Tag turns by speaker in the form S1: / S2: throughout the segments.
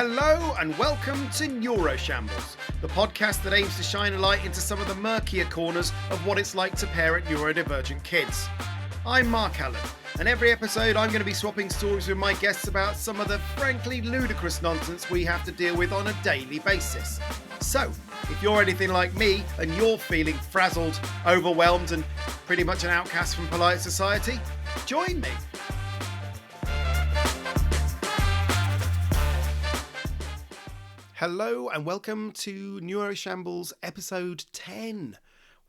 S1: Hello and welcome to Neuroshambles, the podcast that aims to shine a light into some of the murkier corners of what it's like to parent neurodivergent kids. I'm Mark Allen, and every episode I'm going to be swapping stories with my guests about some of the frankly ludicrous nonsense we have to deal with on a daily basis. So, if you're anything like me and you're feeling frazzled, overwhelmed and pretty much an outcast from polite society, join me. Hello and welcome to Neuroshambles episode 10.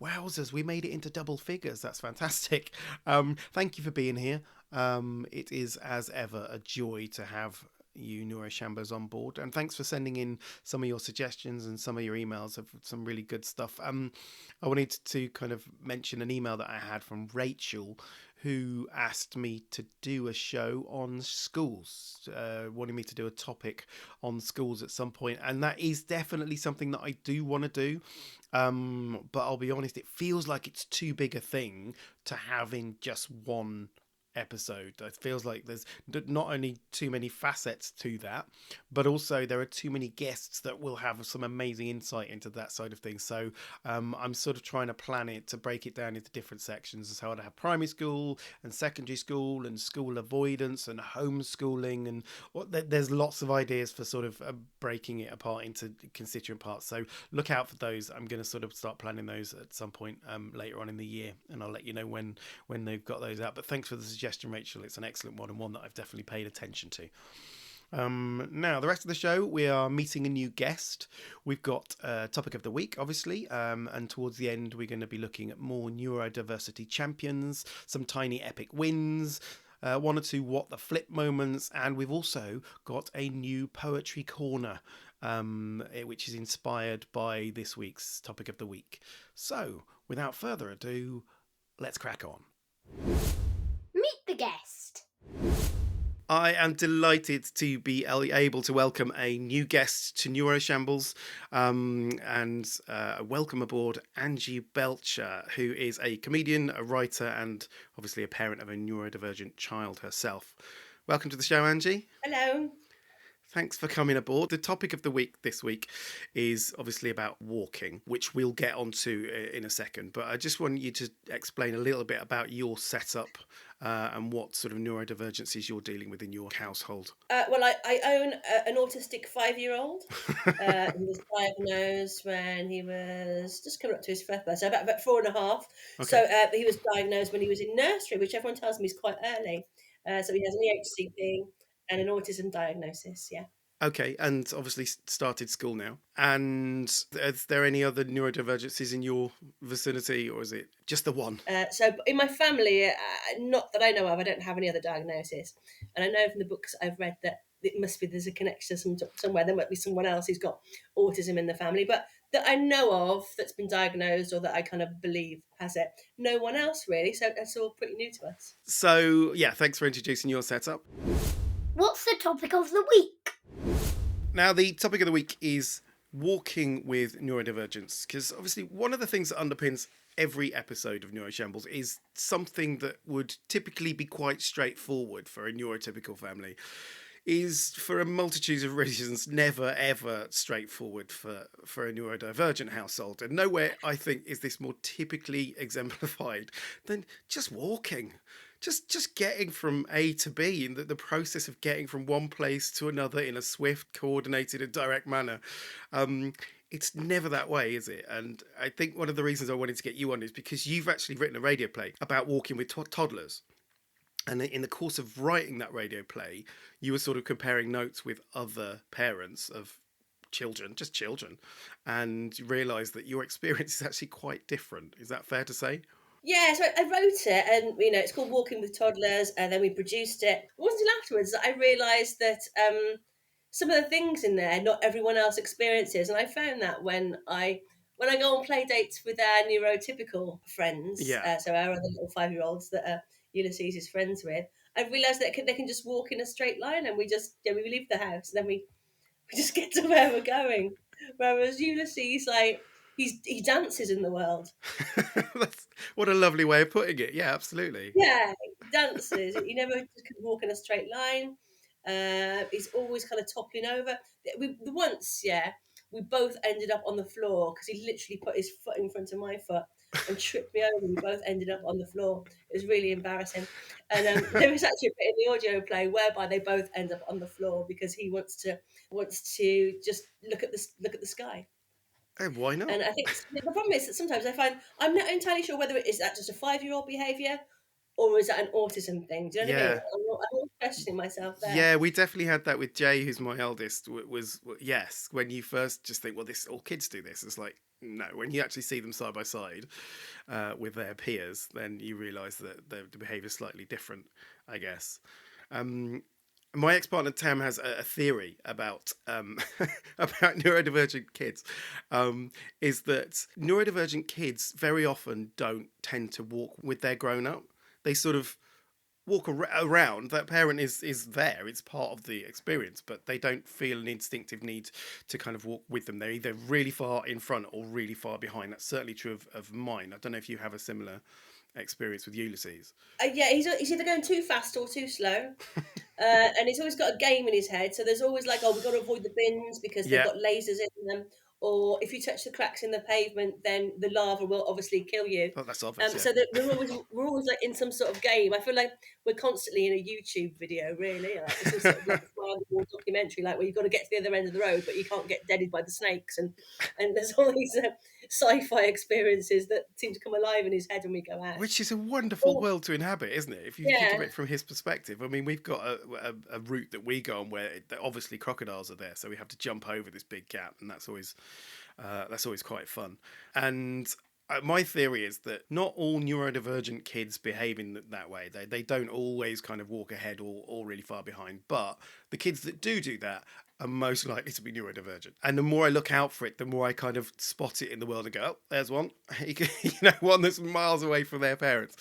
S1: Wowzers, we made it into double figures. That's fantastic. Thank you for being here. It is, as ever, a joy to have you Neuroshambles on board. And thanks for sending in some of your suggestions and some of your emails of some really good stuff. I wanted to kind of mention an email that I had from Rachel, who asked me to do a show on schools, wanting me to do a topic on schools at some point. And that is definitely something that I do want to do. But I'll be honest, it feels like it's too big a thing to have in just one episode. It feels like there's not only too many facets to that, but also there are too many guests that will have some amazing insight into that side of things. So I'm sort of trying to plan it to break it down into different sections, as how to have primary school and secondary school and school avoidance and homeschooling, and there's lots of ideas for sort of breaking it apart into constituent parts. So look out for those. I'm going to sort of start planning those at some point later on in the year, and I'll let you know when they've got those out. But thanks for the suggestion, Rachel. It's an excellent one and one that I've definitely paid attention to. Now, the rest of the show, we are meeting a new guest. We've got a topic of the week, obviously, and towards the end, we're going to be looking at more neurodiversity champions, some tiny epic wins, one or two what the flip moments, and we've also got a new poetry corner, which is inspired by this week's topic of the week. So, without further ado, let's crack on.
S2: Meet the guest.
S1: I am delighted to be able to welcome a new guest to Neuroshambles, and welcome aboard Angie Belcher, who is a comedian, a writer, and obviously a parent of a neurodivergent child herself. Welcome to the show, Angie.
S2: Hello.
S1: Thanks for coming aboard. The topic of the week this week is obviously about walking, which we'll get onto in a second. But I just want you to explain a little bit about your setup and what sort of neurodivergencies you're dealing with in your household.
S2: Well, I own an autistic 5-year-old. He was diagnosed when he was just coming up to his first birthday, so about 4.5.
S1: Okay.
S2: So he was diagnosed when he was in nursery, which everyone tells me is quite early. So he has an EHCP and an autism diagnosis, yeah.
S1: Okay, and obviously started school now. And is there any other neurodivergencies in your vicinity, or is it just the one?
S2: So in my family, not that I know of, I don't have any other diagnosis. And I know from the books I've read that it must be there's a connection somewhere. There might be someone else who's got autism in the family, but that I know of that's been diagnosed or that I kind of believe has it. No one else really, so that's all pretty new to us.
S1: So, yeah, thanks for introducing your setup.
S2: What's the topic of the week?
S1: Now, the topic of the week is walking with neurodivergence, because obviously one of the things that underpins every episode of Neuroshambles is something that would typically be quite straightforward for a neurotypical family, is for a multitude of reasons never ever straightforward for a neurodivergent household. And nowhere, I think, is this more typically exemplified than just walking. Just getting from A to B, and the process of getting from one place to another in a swift, coordinated and direct manner. It's never that way, is it? And I think one of the reasons I wanted to get you on is because you've actually written a radio play about walking with toddlers. And in the course of writing that radio play, you were sort of comparing notes with other parents of children, and you realised that your experience is actually quite different. Is that fair to say?
S2: Yeah, so I wrote it, and it's called Walking with Toddlers, and then we produced it. It wasn't until afterwards that I realised that some of the things in there not everyone else experiences, and I found that when I go on play dates with our neurotypical friends, so our other little 5-year-olds that Ulysses is friends with, I realised that they can just walk in a straight line, and we leave the house, and then we just get to where we're going. Whereas Ulysses, like, he dances in the world.
S1: What a lovely way of putting it. Yeah, absolutely.
S2: Yeah, he dances. He never just could walk in a straight line. He's always kind of toppling over. Once, yeah, we both ended up on the floor because he literally put his foot in front of my foot and tripped me over. We both ended up on the floor. It was really embarrassing. And there was actually a bit in the audio play whereby they both end up on the floor because he wants to just look at the sky.
S1: Hey, why not?
S2: And I think the problem is that sometimes I find I'm not entirely sure whether it is that just a 5-year-old behaviour or is that an autism thing. Do you know what I mean?
S1: Yeah.
S2: I'm always questioning myself there.
S1: Yeah, we definitely had that with Jay, who's my eldest. Yes, when you first just think, well, this all kids do this. It's like no. When you actually see them side by side with their peers, then you realise that the behaviour is slightly different, I guess. Um, my ex-partner Tam has a theory about about neurodivergent kids. Is that neurodivergent kids very often don't tend to walk with their grown up. They sort of walk around. That parent is there, it's part of the experience, but they don't feel an instinctive need to kind of walk with them. They're either really far in front or really far behind. That's certainly true of mine. I don't know if you have a similar experience with Ulysses.
S2: Yeah, he's either going too fast or too slow. And he's always got a game in his head. So there's always like, oh, we've got to avoid the bins because they've
S1: Yeah.
S2: got lasers in them. Or if you touch the cracks in the pavement, then the lava will obviously kill you.
S1: Oh, that's obvious.
S2: So that we're always like in some sort of game. I feel like we're constantly in a YouTube video, really. Like it's a sort of like fly on the wall documentary, like where you've got to get to the other end of the road, but you can't get deaded by the snakes. And there's all these sci-fi experiences that seem to come alive in his head when we go out.
S1: Which is a wonderful
S2: Oh,
S1: world to inhabit, isn't it? If you think of
S2: yeah.
S1: it from his perspective. I mean, we've got a route that we go on where obviously crocodiles are there, so we have to jump over this big gap, and that's always quite fun. And my theory is that not all neurodivergent kids behave in that way. They don't always kind of walk ahead or really far behind. But the kids that do that are most likely to be neurodivergent. And the more I look out for it, the more I kind of spot it in the world and go, oh, there's one. One that's miles away from their parents.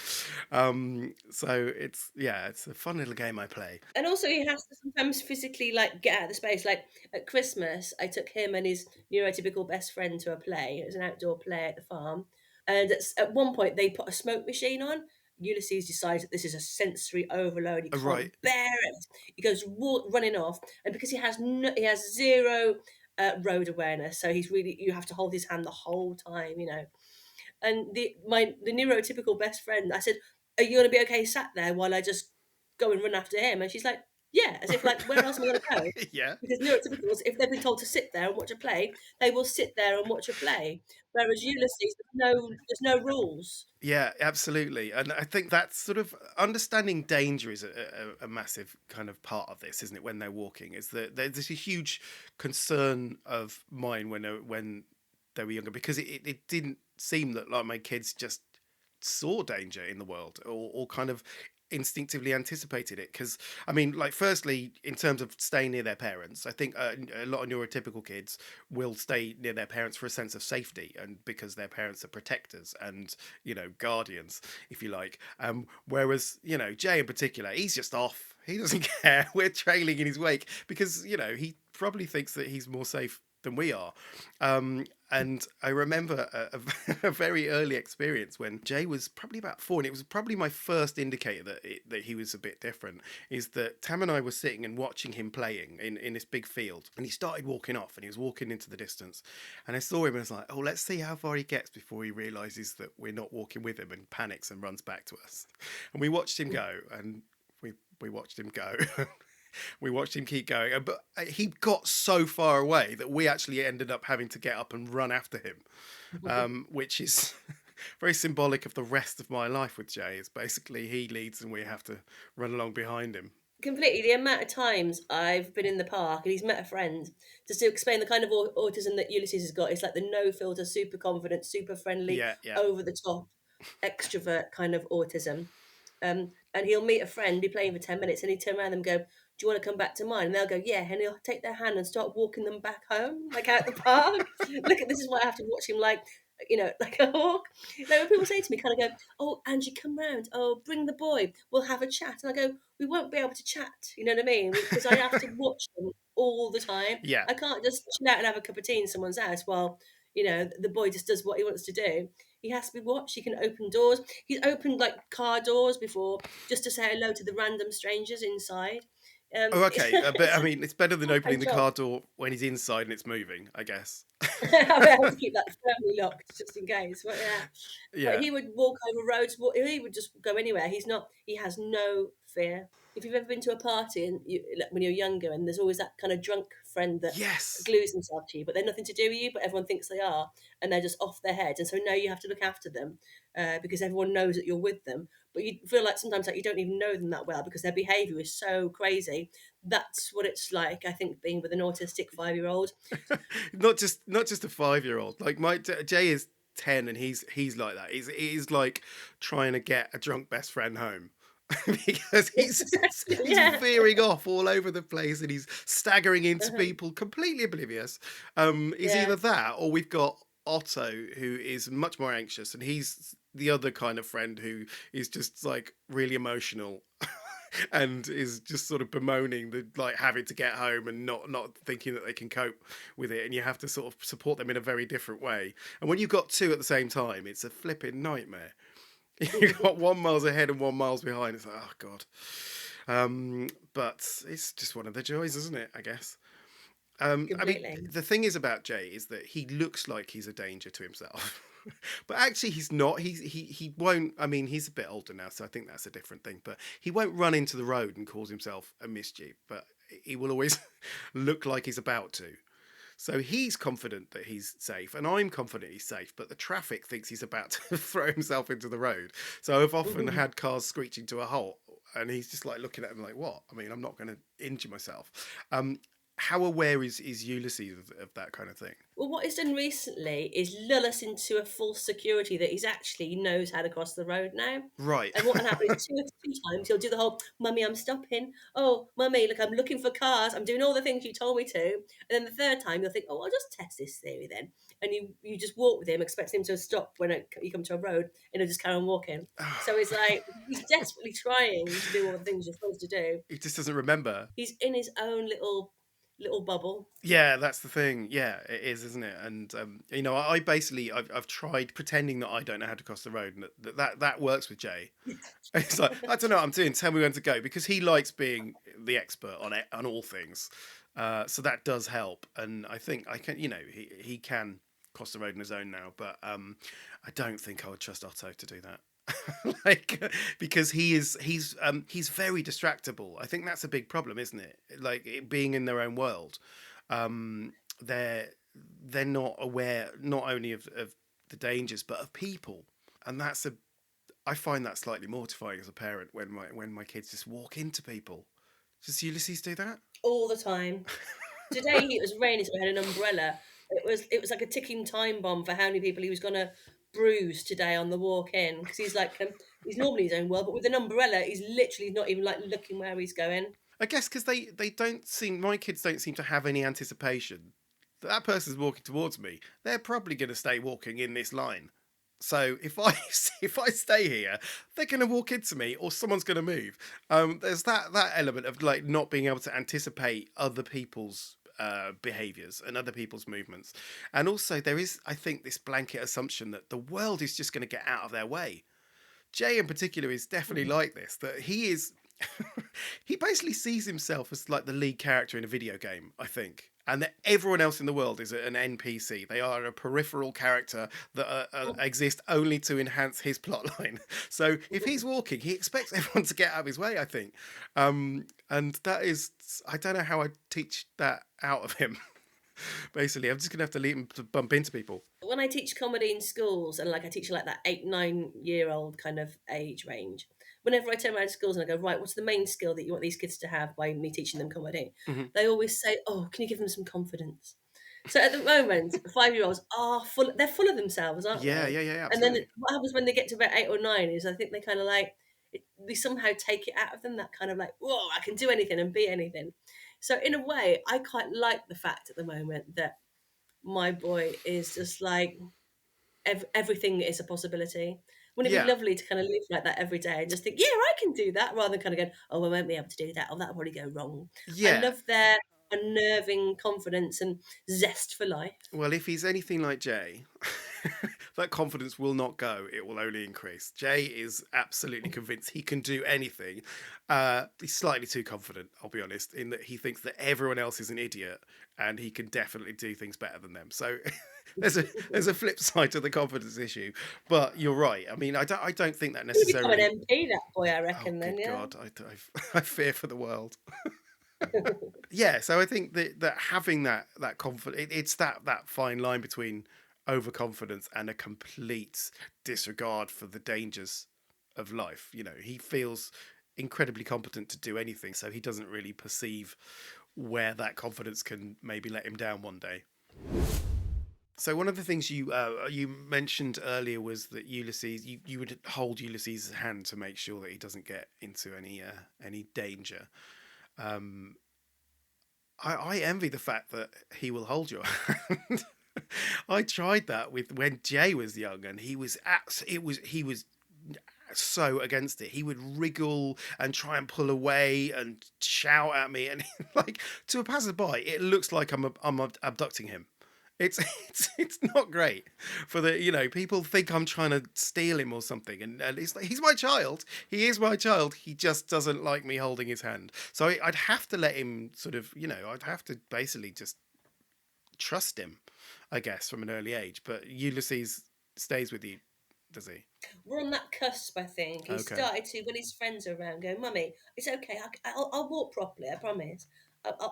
S1: So it's a fun little game I play.
S2: And also he has to sometimes physically like get out of the space. Like at Christmas, I took him and his neurotypical best friend to a play. It was an outdoor play at the farm. And at one point they put a smoke machine on. Ulysses decides that this is a sensory overload. He can't
S1: Right.
S2: bear it. He goes running off, and because he has zero road awareness, so you have to hold his hand the whole time, you know. And the neurotypical best friend, I said, "Are you going to be okay sat there while I just go and run after him?" And she's like, "Yeah," as if like, where else am I going to go?
S1: Yeah.
S2: Because neurotypicals, if they've been told to sit there and watch a play, they will sit there and watch a play. Whereas Ulysses, there's no rules.
S1: Yeah, absolutely. And I think that's sort of understanding danger is a massive kind of part of this, isn't it? When they're walking, is that there's a huge concern of mine when they were younger, because it didn't seem that like my kids just saw danger in the world or kind of instinctively anticipated it. Because I mean, like, firstly, in terms of staying near their parents, I think a lot of neurotypical kids will stay near their parents for a sense of safety, and because their parents are protectors and guardians, if you like. Whereas Jay in particular, he's just off. He doesn't care. We're trailing in his wake because he probably thinks that he's more safe than we are. And I remember a very early experience when Jay was probably about 4, and it was probably my first indicator that he was a bit different, is that Tam and I were sitting and watching him playing in this big field, and he started walking off, and he was walking into the distance, and I saw him and I was like, oh, let's see how far he gets before he realises that we're not walking with him and panics and runs back to us. And we watched him go, and we watched him go. We watched him keep going, but he got so far away that we actually ended up having to get up and run after him, which is very symbolic of the rest of my life with Jay. It's basically he leads and we have to run along behind him.
S2: Completely. The amount of times I've been in the park and he's met a friend, just to explain the kind of autism that Ulysses has got. It's like the no filter, super confident, super friendly,
S1: Yeah, yeah.
S2: over the top, extrovert kind of autism. And he'll meet a friend, be playing for 10 minutes, and he'd turn around and go, "Do you want to come back to mine?" And they'll go, "Yeah." And he'll take their hand and start walking them back home, like out the park. This is why I have to watch him like, like a hawk. When people say to me, kind of go, "Oh, Angie, come round. Oh, bring the boy. We'll have a chat." And I go, "We won't be able to chat." You know what I mean? Because I have to watch them all the time.
S1: Yeah.
S2: I can't just chill out and have a cup of tea in someone's house while, the boy just does what he wants to do. He has to be watched. He can open doors. He's opened like car doors before just to say hello to the random strangers inside.
S1: Oh, okay. But I mean, it's better than opening the
S2: Control.
S1: car door when he's inside and it's moving, I guess.
S2: I mean, I have to keep that firmly locked just in case. But yeah, but
S1: Yeah.
S2: he would walk over roads. He would just go anywhere. He's not. He has no fear. If you've ever been to a party and like, when you're younger, and there's always that kind of drunk friend that
S1: Yes.
S2: glues themselves to you, but they're nothing to do with you, but everyone thinks they are, and they're just off their head. And so now you have to look after them because everyone knows that you're with them. But you feel like sometimes like you don't even know them that well because their behaviour is so crazy. That's what it's like. I think being with an autistic 5-year-old.
S1: Not just a 5-year-old. Like my Jay is 10 and he's like that. He's like trying to get a drunk best friend home. Because he's
S2: Yeah.
S1: veering off all over the place and he's staggering into
S2: Uh-huh.
S1: people completely oblivious. Is
S2: Yeah.
S1: either that or we've got Otto, who is much more anxious, and he's the other kind of friend who is just like really emotional and is just sort of bemoaning the like having to get home and not thinking that they can cope with it, and you have to sort of support them in a very different way. And when you've got two at the same time, it's a flipping nightmare. You've got 1 miles ahead and 1 miles behind. It's like, oh god. But it's just one of the joys, isn't it? I guess. I mean,
S2: Completely.
S1: the thing is about Jay is that he looks like he's a danger to himself, but actually he's not. He won't. I mean, he's a bit older now, so I think that's a different thing. But he won't run into the road and cause himself a mischief. But he will always look like he's about to. So he's confident that he's safe, and I'm confident he's safe, but the traffic thinks he's about to throw himself into the road. So I've often
S2: Mhm.
S1: had cars screeching to a halt, and he's just like looking at them like, what? I mean, I'm not going to injure myself. How aware is Ulysses of that kind of thing?
S2: Well, what he's done recently is lull us into a false security that he's actually knows how to cross the road now.
S1: Right.
S2: And what will happen is two times he'll do the whole, "Mummy, I'm stopping. Oh, Mummy, look, I'm looking for cars. I'm doing all the things you told me to." And then the third time you'll think, "Oh, I'll just test this theory then." And you just walk with him, expecting him to stop when you come to a road, and he'll just carry on walking. So he's like, he's desperately trying to do all the things you're supposed to do.
S1: He just doesn't remember.
S2: He's in his own little bubble.
S1: Yeah, that's the thing. Yeah, it is, isn't it? And I basically I've tried pretending that I don't know how to cross the road, and that works with Jay. It's like, I don't know what I'm doing. Tell me when to go, because he likes being the expert on it, on all things. So that does help, and I think I can. He can cross the road on his own now, but I don't think I would trust Otto to do that. Like, because he's very distractible. I think that's a big problem, isn't it? Like, being in their own world, um, they're not aware not only of the dangers but of people, and I find that slightly mortifying as a parent when my kids just walk into people. Does Ulysses do that?
S2: All the time. Today it was raining, so I had an umbrella. It was like a ticking time bomb for how many people he was gonna bruise today on the walk in because he's like he's normally his own world, but with an umbrella, he's literally not even like looking where he's going.
S1: I guess because they don't seem my kids don't seem to have any anticipation that person's walking towards me. They're probably going to stay walking in this line. So if I if I stay here, they're going to walk into me, or someone's going to move. There's that element of like not being able to anticipate other people's behaviors and other people's movements, and also there is, I think, this blanket assumption that the world is just going to get out of their way. Jay in particular is definitely
S2: Mhm.
S1: like this. That he is, he basically sees himself as like the lead character in a video game, I think, and that everyone else in the world is an NPC. They are a peripheral character that exist only to enhance his plotline. So if he's walking, he expects everyone to get out of his way, I think, and that is, I don't know how I teach that out of him. Basically, I'm just gonna have to leave him to bump into people.
S2: When I teach comedy in schools and like I teach like that 8, 9 year old kind of age range, whenever I turn around to schools and I go, right, what's the main skill that you want these kids to have by me teaching them comedy?
S1: Mhm.
S2: They always say, oh, can you give them some confidence? So at the moment, 5-year-olds are full, they're full of themselves, aren't
S1: Yeah,
S2: they?
S1: yeah, yeah,
S2: And then
S1: absolutely.
S2: what happens when they get to about 8 or 9 is I think they kind of like, they somehow take it out of them, that kind of like, whoa, I can do anything and be anything. So in a way, I quite like the fact at the moment that my boy is just like everything is a possibility. Wouldn't it be
S1: Yeah,
S2: lovely to kind of live like that every day and just think, yeah, I can do that, rather than kind of going, oh, I won't be able to do that. Oh, that'll probably go wrong. I
S1: yeah.
S2: love their unnerving confidence and zest for life.
S1: Well, if he's anything like Jay, that confidence will not go. It will only increase. Jay is absolutely convinced he can do anything. He's slightly too confident, I'll be honest, in that he thinks that everyone else is an idiot and he can definitely do things better than them. So there's a flip side to the confidence issue. But you're right. I mean, I don't think that
S2: He'll become an
S1: necessarily.
S2: MP, that boy, I
S1: Oh,
S2: reckon, then,
S1: good
S2: yeah.
S1: God. I fear for the world. Yeah, so I think that having that confidence, it's that fine line between overconfidence and a complete disregard for the dangers of life. You know, he feels incredibly competent to do anything, so he doesn't really perceive where that confidence can maybe let him down one day. So one of the things you mentioned earlier was that Ulysses, you would hold Ulysses' hand to make sure that he doesn't get into any danger. Um, I envy the fact that he will hold your hand. I tried that with when Jay was young, and he was so against it. He would wriggle and try and pull away and shout at me, and like to a passerby, it looks like I'm abducting him. It's it's not great for the people think I'm trying to steal him or something, and it's like he's my child. He is my child. He just doesn't like me holding his hand. So I'd have to let him sort of I'd have to basically just trust him, I guess, from an early age. But Ulysses stays with you, does he?
S2: We're on that cusp, I think. He
S1: Okay.
S2: started to, when his friends are around, go, Mummy, it's okay. I'll walk properly, I promise.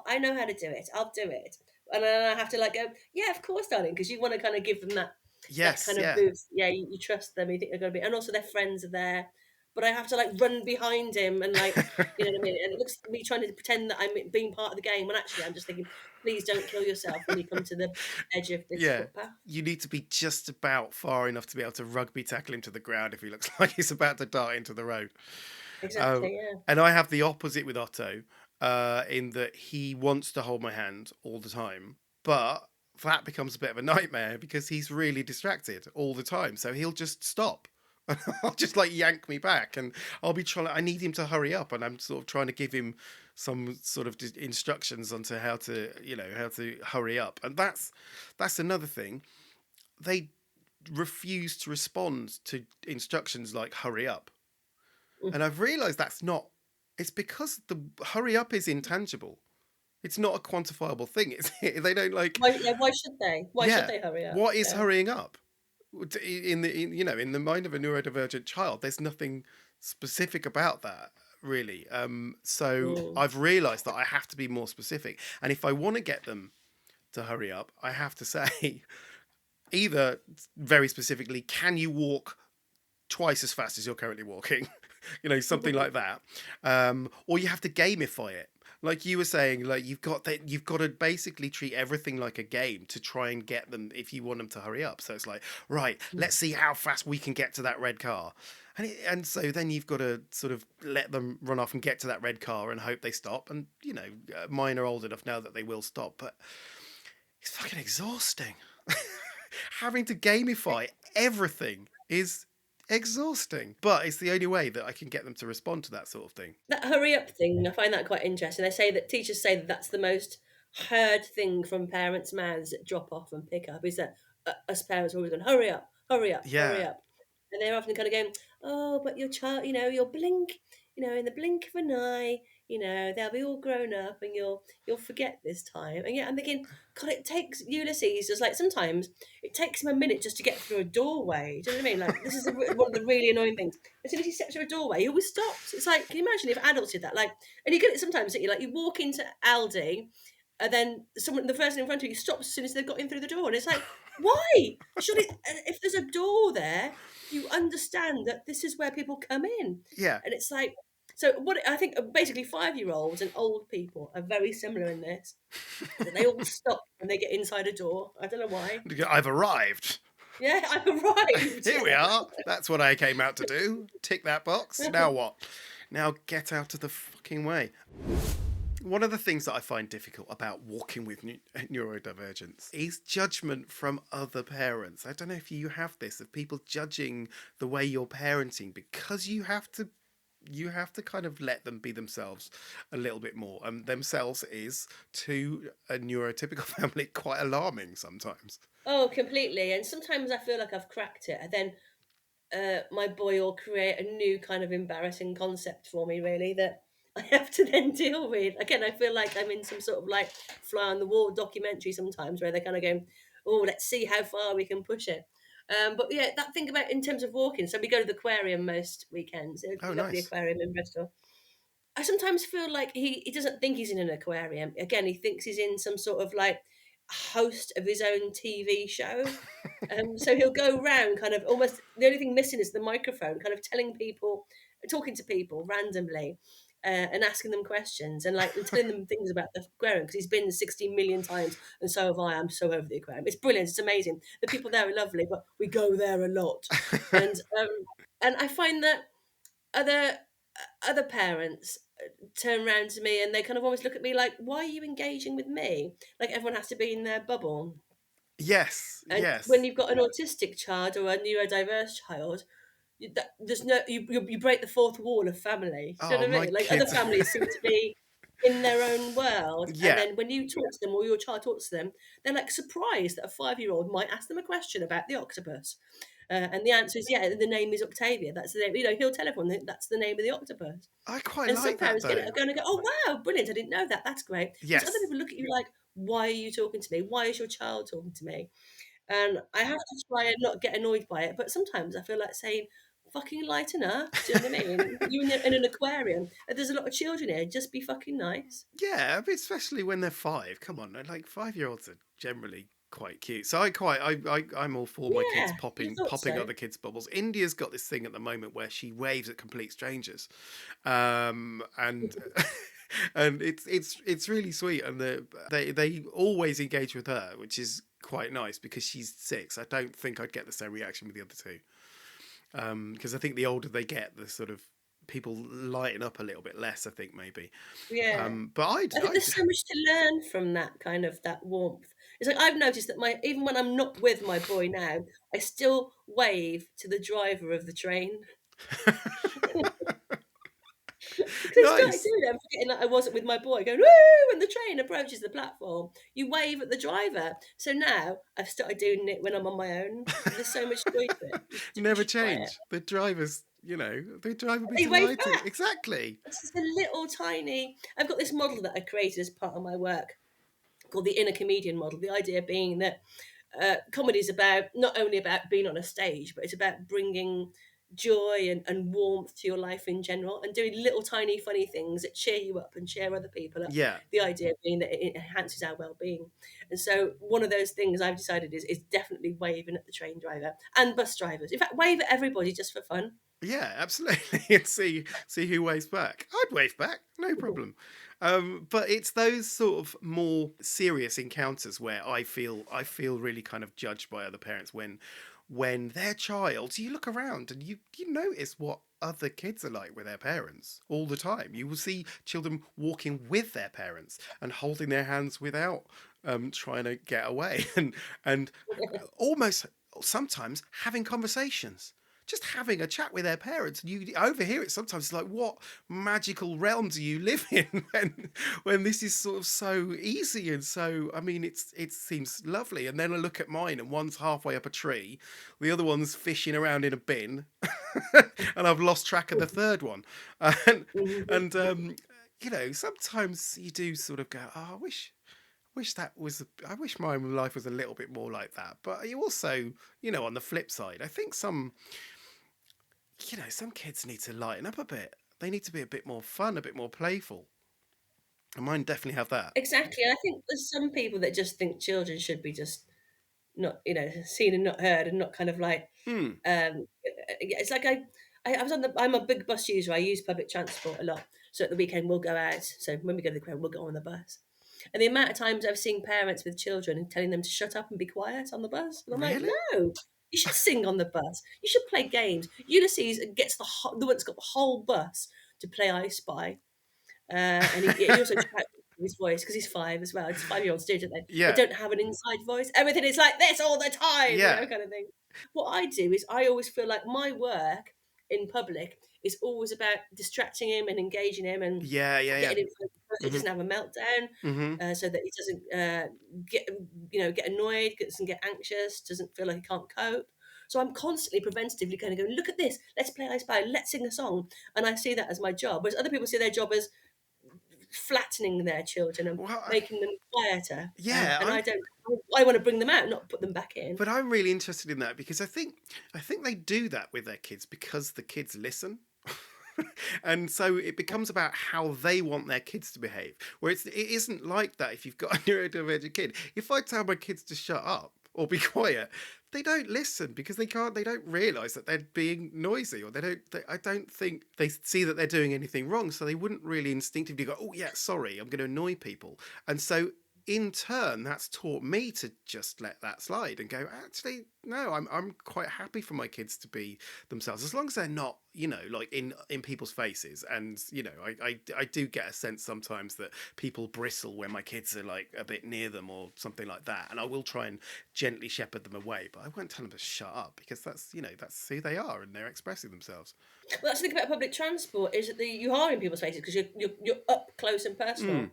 S2: I know how to do it. I'll do it. And then I have to like go, yeah, of course, darling, because you want to kind of give them that
S1: Yes.
S2: kind of
S1: Yeah.
S2: boost. Yeah, you trust them. You think they're going to be, and also their friends are there. But I have to like run behind him and like, you know what I mean? And it looks like me trying to pretend that I'm being part of the game when actually I'm just thinking, please don't kill yourself when you come to the edge of this
S1: Yeah.
S2: footpath.
S1: You need to be just about far enough to be able to rugby tackle him to the ground if he looks like he's about to dart into the road. Um,
S2: Exactly, yeah.
S1: and I have the opposite with Otto, in that he wants to hold my hand all the time, but that becomes a bit of a nightmare because he's really distracted all the time. So he'll just stop. I'll just like yank me back, and I'll be trying. I need him to hurry up, and I'm sort of trying to give him some sort of instructions onto how to, how to hurry up. And that's another thing. They refuse to respond to instructions like hurry up. And I've realized that's not, it's because the hurry up is intangible. It's not a quantifiable thing. They don't like,
S2: Why should they? Why should
S1: yeah,
S2: they hurry up?
S1: what is
S2: Yeah.
S1: hurrying up? In the mind of a neurodivergent child, there's nothing specific about that really. So
S2: Mm.
S1: I've realized that I have to be more specific. And if I want to get them to hurry up, I have to say either very specifically, can you walk twice as fast as you're currently walking? Something like that. Or you have to gamify it. Like you were saying, like you've got to basically treat everything like a game to try and get them if you want them to hurry up. So it's like, right, let's see how fast we can get to that red car. And so then you've got to sort of let them run off and get to that red car and hope they stop. And, mine are old enough now that they will stop, but it's fucking exhausting. Having to gamify everything is exhausting, but it's the only way that I can get them to respond to that sort of thing.
S2: That hurry up thing, I find that quite interesting. They say that teachers say that that's the most heard thing from parents' mouths at drop off and pick up is that us parents are always going, hurry up, hurry up, hurry
S1: Yeah.
S2: up. And they're often kind of going, oh, but your child, you'll blink, in the blink of an eye, they'll be all grown up and you'll forget this time. And yeah, I'm thinking, God, it takes Ulysses just like sometimes it takes him a minute just to get through a doorway. Do you know what I mean? Like this is one of the really annoying things. As soon as he steps through a doorway, he always stops. It's like, can you imagine if adults did that? Like, and you get it sometimes that you walk into Aldi, and then the person in front of you stops as soon as they've got in through the door, and it's like, why? Surely, if there's a door there, you understand that this is where people come in,
S1: Yeah.
S2: and it's like. So what I think basically 5-year-olds and old people are very similar in this. That they all stop when they get inside a door. I don't know why.
S1: I've arrived.
S2: Yeah, I've arrived.
S1: Here we are. That's what I came out to do. Tick that box. Now what? Now get out of the fucking way. One of the things that I find difficult about walking with neurodivergence is judgment from other parents. I don't know if you have this, of people judging the way you're parenting because you have to you have to kind of let them be themselves a little bit more. And themselves is, to a neurotypical family, quite alarming sometimes.
S2: Oh, completely. And sometimes I feel like I've cracked it, and then my boy will create a new kind of embarrassing concept for me, really, that I have to then deal with. Again, I feel like I'm in some sort of like fly on the wall documentary sometimes, where they're kind of going, "Oh, let's see how far we can push it." But yeah, that thing about in terms of walking. So we go to the aquarium most weekends. A
S1: Oh,
S2: lovely
S1: nice.
S2: aquarium in Bristol. I sometimes feel like he doesn't think he's in an aquarium. Again, he thinks he's in some sort of like host of his own TV show. So he'll go round kind of almost the only thing missing is the microphone, kind of telling people, talking to people randomly, and asking them questions and like and telling them things about the aquarium because he's been 16 million times and so have I. I'm so over the aquarium. It's brilliant. It's amazing. The people there are lovely, but we go there a lot, and and I find that other other parents turn around to me and they kind of always look at me like, "Why are you engaging with me?" Like everyone has to be in their bubble.
S1: Yes,
S2: And when
S1: yes.
S2: you've got an autistic child or a neurodiverse child, there's no you break the fourth wall of family. Do you
S1: Oh,
S2: know what I
S1: my
S2: mean? Like other
S1: kids.
S2: families seem to be in their own world, and
S1: Yeah.
S2: then when you talk to them or your child talks to them, they're like surprised that a 5-year-old might ask them a question about the octopus, and the answer is yeah, the name is Octavia. That's the name. You know, he'll tell everyone that that's the name of the octopus.
S1: I quite
S2: And some
S1: like that,
S2: parents get it,
S1: though.
S2: are going to go, "Oh wow, brilliant! I didn't know that. That's great." Whereas other
S1: Yes.
S2: people look at you like, "Why are you talking to me? Why is your child talking to me?" And I have to try and not get annoyed by it, but sometimes I feel like saying, "Fucking lighten up." Do you know what I mean? You in an aquarium, and there's a lot of children here. Just be fucking nice.
S1: Yeah, but especially when they're 5. Come on, like 5-year-olds are generally quite cute. So I'm all for my kids
S2: Yeah, you
S1: popping
S2: thought so.
S1: other kids' bubbles. India's got this thing at the moment where she waves at complete strangers, and and it's really sweet. And they always engage with her, which is quite nice because she's 6. I don't think I'd get the same reaction with the other two, because I think the older they get, the sort of people lighten up a little bit less. I think maybe.
S2: Yeah.
S1: But
S2: I think there's so much to learn from that kind of that warmth. It's like I've noticed that my even when I'm not with my boy now, I still wave to the driver of the train. Because I started
S1: Nice.
S2: doing it, I'm forgetting that I wasn't with my boy, going, "Woo!" when the train approaches the platform. You wave at the driver. So now I've started doing it when I'm on my own. There's so much joy to it. You
S1: Never
S2: should try it.
S1: change. The drivers, the driver will be
S2: They wave
S1: delighted.
S2: back.
S1: Exactly.
S2: It's just a little tiny. I've got this model that I created as part of my work called the inner comedian model. The idea being that comedy is about not only about being on a stage, but it's about bringing joy and warmth to your life in general and doing little tiny funny things that cheer you up and cheer other people up.
S1: Yeah.
S2: The idea being that it enhances our well-being. And so one of those things I've decided is definitely waving at the train driver and bus drivers. In fact, wave at everybody just for fun.
S1: Yeah, absolutely. And see who waves back. I'd wave back, no problem. But it's those sort of more serious encounters where I feel really kind of judged by other parents when their child, you look around and you notice what other kids are like with their parents all the time. You will see children walking with their parents and holding their hands without trying to get away, and almost sometimes having conversations, just having a chat with their parents. And you overhear it sometimes. It's like, what magical realm do you live in when this is sort of so easy and so, I mean, it seems lovely. And then I look at mine and one's halfway up a tree, the other one's fishing around in a bin, and I've lost track of the third one. And
S2: Mhm.
S1: and sometimes you do sort of go, oh, I wish my life was a little bit more like that. But you also, on the flip side, I think some kids need to lighten up a bit. They need to be a bit more fun, a bit more playful. And mine definitely have that.
S2: Exactly. I think there's some people that just think children should be just not, seen and not heard and not kind of like,
S1: Hmm.
S2: yeah, it's like I was I'm a big bus user. I use public transport a lot. So at the weekend we'll go out. So when we go to the crowd, we'll go on the bus. And the amount of times I've seen parents with children and telling them to shut up and be quiet on the bus. And I'm like,
S1: Really?
S2: no, you should sing on the bus. You should play games. Ulysses gets the one's got the whole bus to play I Spy. And he also tracks his voice because he's 5 as well. It's 5-year-olds do, don't they? They
S1: Yeah.
S2: don't have an inside voice. Everything is like this all the time,
S1: Yeah.
S2: kind of thing. What I do is I always feel like my work in public it's always about distracting him and engaging him and
S1: Yeah.
S2: getting him so he
S1: Hmm.
S2: doesn't have a meltdown,
S1: Hmm.
S2: so that he doesn't get get annoyed, doesn't get anxious, doesn't feel like he can't cope. So I'm constantly preventatively kind of going, look at this, let's play I Spy, let's sing a song, and I see that as my job. Whereas other people see their job as flattening their children and
S1: Well,
S2: making them quieter.
S1: yeah,
S2: And I don't. I want to bring them out, not put them back in.
S1: but I'm really interested in that because I think they do that with their kids because the kids listen. And so it becomes about how they want their kids to behave. Where it isn't like that if you've got a neurodivergent kid. If I tell my kids to shut up or be quiet, they don't listen because they don't realise that they're being noisy, or I don't think they see that they're doing anything wrong, so they wouldn't really instinctively go, oh yeah, sorry, I'm going to annoy people. And so in turn, that's taught me to just let that slide and go, actually, no, I'm quite happy for my kids to be themselves, as long as they're not, like in people's faces. And, I do get a sense sometimes that people bristle when my kids are like a bit near them or something like that. And I will try and gently shepherd them away, but I won't tell them to shut up because that's who they are and they're expressing themselves.
S2: Well, that's the thing about public transport is that you are in people's faces because you're up close and
S1: Mm.
S2: personal.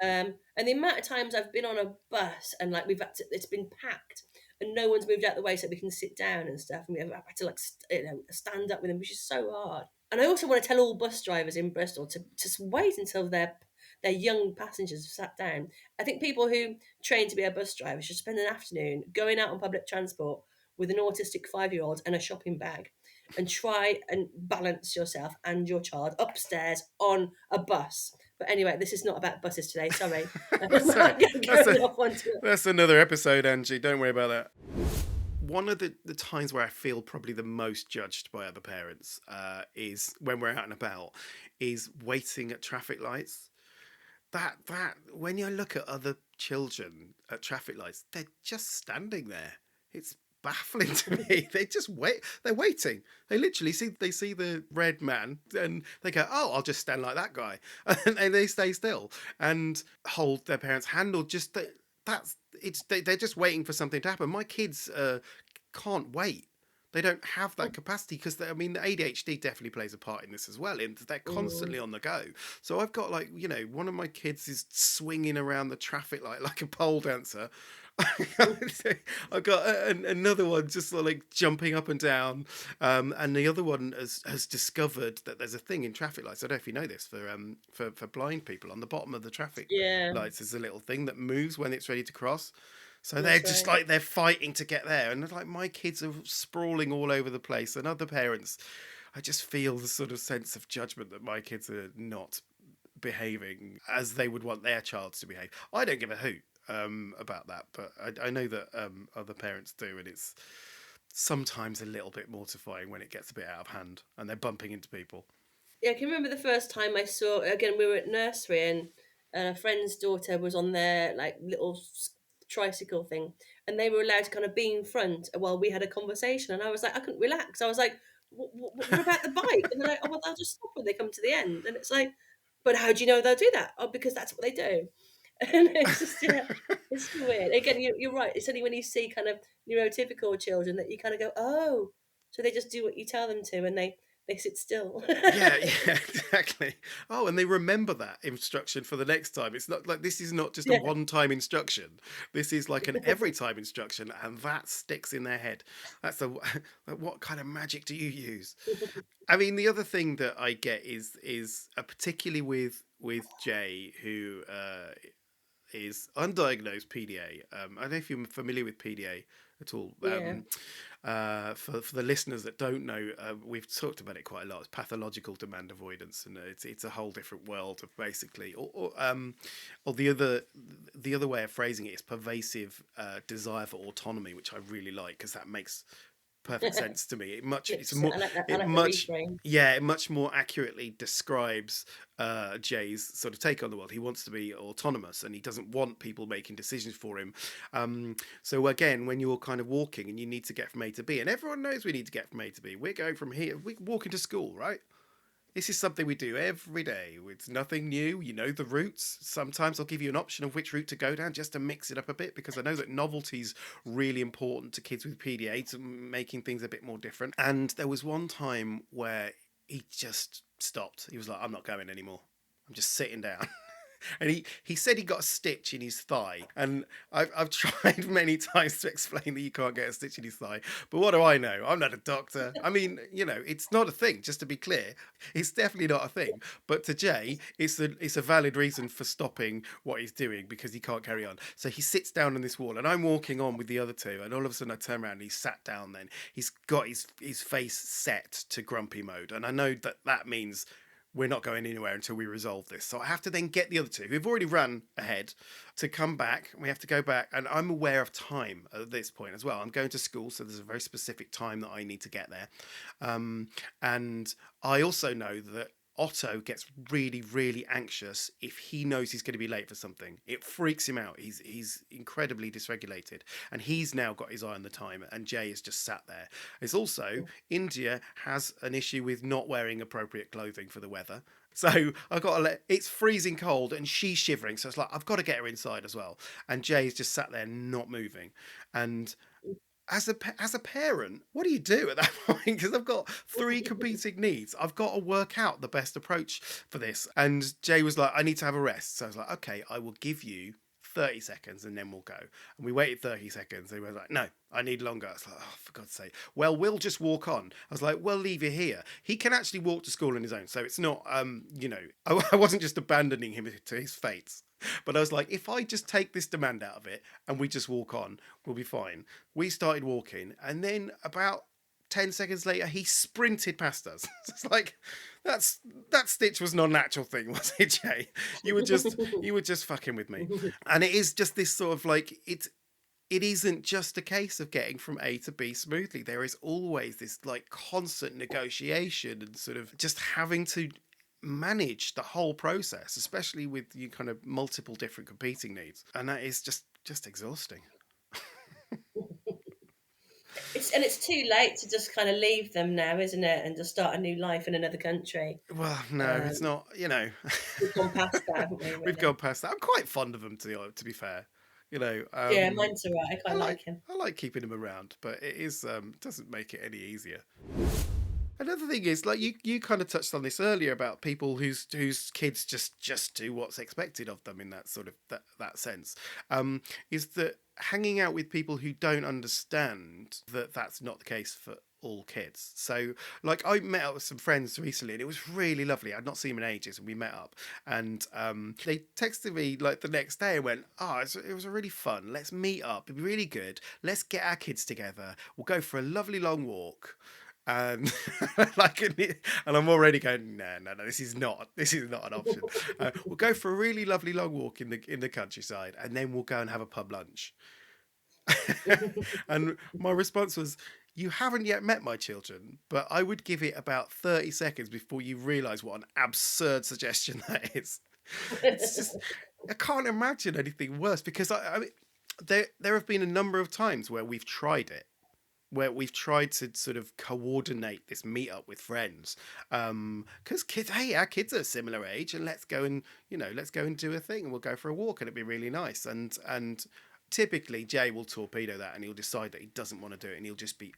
S2: And the amount of times I've been on a bus and like it's been packed and no one's moved out the way so we can sit down and stuff, and I've had to like stand up with them, which is so hard. And I also want to tell all bus drivers in Bristol to just wait until their young passengers have sat down. I think people who train to be a bus driver should spend an afternoon going out on public transport with an autistic 5-year-old and a shopping bag and try and balance yourself and your child upstairs on a bus. But anyway, this is not about buses today. Sorry. I'm
S1: That's all right. That's,
S2: going off onto it.
S1: that's another episode, Angie. Don't worry about that. One of the times where I feel probably the most judged by other parents is when we're out and about, is waiting at traffic lights. That when you look at other children at traffic lights, they're just standing there. It's baffling to me. They just wait. They're waiting. They literally see the red man and they go, "Oh, I'll just stand like that guy," and they stay still and hold their parents' hand, or just they're just waiting for something to happen. My kids can't wait. They don't have that capacity because the ADHD definitely plays a part in this as well. And they're constantly on the go. So I've got one of my kids is swinging around the traffic light like a pole dancer. I've got another one just sort of like jumping up and down, and the other one has discovered that there's a thing in traffic lights. I don't know if you know this, for blind people, on the bottom of the traffic
S2: Yeah,
S1: lights is a little thing that moves when it's ready to cross. So they're
S2: that's
S1: just
S2: right.
S1: like they're fighting to get there, and like my kids are sprawling all over the place, and other parents, I just feel the sort of sense of judgment that my kids are not behaving as they would want their child to behave. I don't give a hoot about that, but I know that other parents do, and it's sometimes a little bit mortifying when it gets a bit out of hand and they're bumping into people.
S2: Yeah, I can remember the first time I saw. Again, we were at nursery, and a friend's daughter was on their like little tricycle thing, and they were allowed to kind of be in front while we had a conversation. And I was like, I couldn't relax. I was like, what about the bike? And they're like, oh well, they'll just stop when they come to the end. And it's like, but how do you know they'll do that? Oh, because that's what they do. And it's just it's weird. Again, you're right. It's only when you see kind of neurotypical children that you kind of go, oh, so they just do what you tell them to, and they sit still.
S1: Yeah, exactly. Oh, and they remember that instruction for the next time. It's not like this is not just a
S2: Yeah.
S1: one-time instruction. This is like an every time instruction, and that sticks in their head. That's the what kind of magic do you use? I mean, the other thing that I get is particularly with Jay, who is undiagnosed PDA. I don't know if you're familiar with PDA at all.
S2: Yeah.
S1: For the listeners that don't know, we've talked about it quite a lot. It's pathological demand avoidance, and it's a whole different world of basically, or the other way of phrasing it is pervasive desire for autonomy, which I really like because that makes perfect sense to me. It's more
S2: I like that. I
S1: it
S2: like the
S1: much
S2: reframe.
S1: yeah, it much more accurately describes Jay's sort of take on the world. He wants to be autonomous and he doesn't want people making decisions for him. So again, when you're kind of walking and you need to get from A to B, and everyone knows we need to get from A to B, we're going from here, we're walking to school, right? This is something we do every day. It's nothing new. You know the routes. Sometimes I'll give you an option of which route to go down just to mix it up a bit, because I know that novelty's really important to kids with PDA, to making things a bit more different. And there was one time where he just stopped. He was like, I'm not going anymore. I'm just sitting down. And he said he got a stitch in his thigh. And I've tried many times to explain that you can't get a stitch in his thigh. But what do I know? I'm not a doctor. I mean, it's not a thing, just to be clear. It's definitely not a thing. But to Jay, it's a valid reason for stopping what he's doing because he can't carry on. So he sits down on this wall and I'm walking on with the other two. And all of a sudden I turn around and he's sat down then. He's got his face set to grumpy mode. And I know that means we're not going anywhere until we resolve this. So I have to then get the other two who've already run ahead to come back. We have to go back. And I'm aware of time at this point as well. I'm going to school, so there's a very specific time that I need to get there. And I also know that Otto gets really, really anxious if he knows he's going to be late for something. It freaks him out. He's incredibly dysregulated, and he's now got his eye on the time. And Jay is just sat there. It's also India has an issue with not wearing appropriate clothing for the weather. So I got to it's freezing cold and she's shivering. So it's like I've got to get her inside as well. And Jay's just sat there not moving. And as a parent, what do you do at that point? Because I've got three competing needs. I've got to work out the best approach for this. And Jay was like, I need to have a rest. So I was like, okay, I will give you 30 seconds and then we'll go. And we waited 30 seconds. They were like, no, I need longer. I was like, oh, for God's sake. Well, we'll just walk on. I was like, well, leave you here. He can actually walk to school on his own. So it's not, I wasn't just abandoning him to his fates. But I was like, if I just take this demand out of it and we just walk on, we'll be fine. We started walking, and then about 10 seconds later, he sprinted past us. It's like, that stitch was not a natural thing, was it, Jay? You were just fucking with me. And it is just this sort of like, it isn't just a case of getting from A to B smoothly. There is always this like constant negotiation and sort of just having to manage the whole process, especially with you kind of multiple different competing needs, and that is just exhausting.
S2: It's too late to just kind of leave them now, isn't it, and just start a new life in another country.
S1: Well, no, it's not.
S2: We've gone past that, haven't we?
S1: We've
S2: Really?
S1: gone past that. I'm quite fond of them, to be fair.
S2: Yeah, mine's alright. I
S1: I
S2: quite like him.
S1: keeping him around, but it is doesn't make it any easier. Another thing is, like you kind of touched on this earlier about people whose kids just do what's expected of them in that sort of that sense. Is that hanging out with people who don't understand that that's not the case for all kids. So, like, I met up with some friends recently, and it was really lovely. I'd not seen them in ages, and we met up, and they texted me like the next day and went, "Oh, it was really fun. Let's meet up. It'd be really good. Let's get our kids together. We'll go for a lovely long walk." And and I'm already going, no, this is not an option. We'll go for a really lovely long walk in the countryside, and then we'll go and have a pub lunch. And my response was, you haven't yet met my children, but I would give it about 30 seconds before you realise what an absurd suggestion that is. It's just, I can't imagine anything worse, because I mean, there have been a number of times where we've tried it, where we've tried to sort of coordinate this meetup with friends, because our kids are a similar age, and let's go and do a thing, and we'll go for a walk, and it'd be really nice. And typically Jay will torpedo that, and he'll decide that he doesn't want to do it, and he'll just be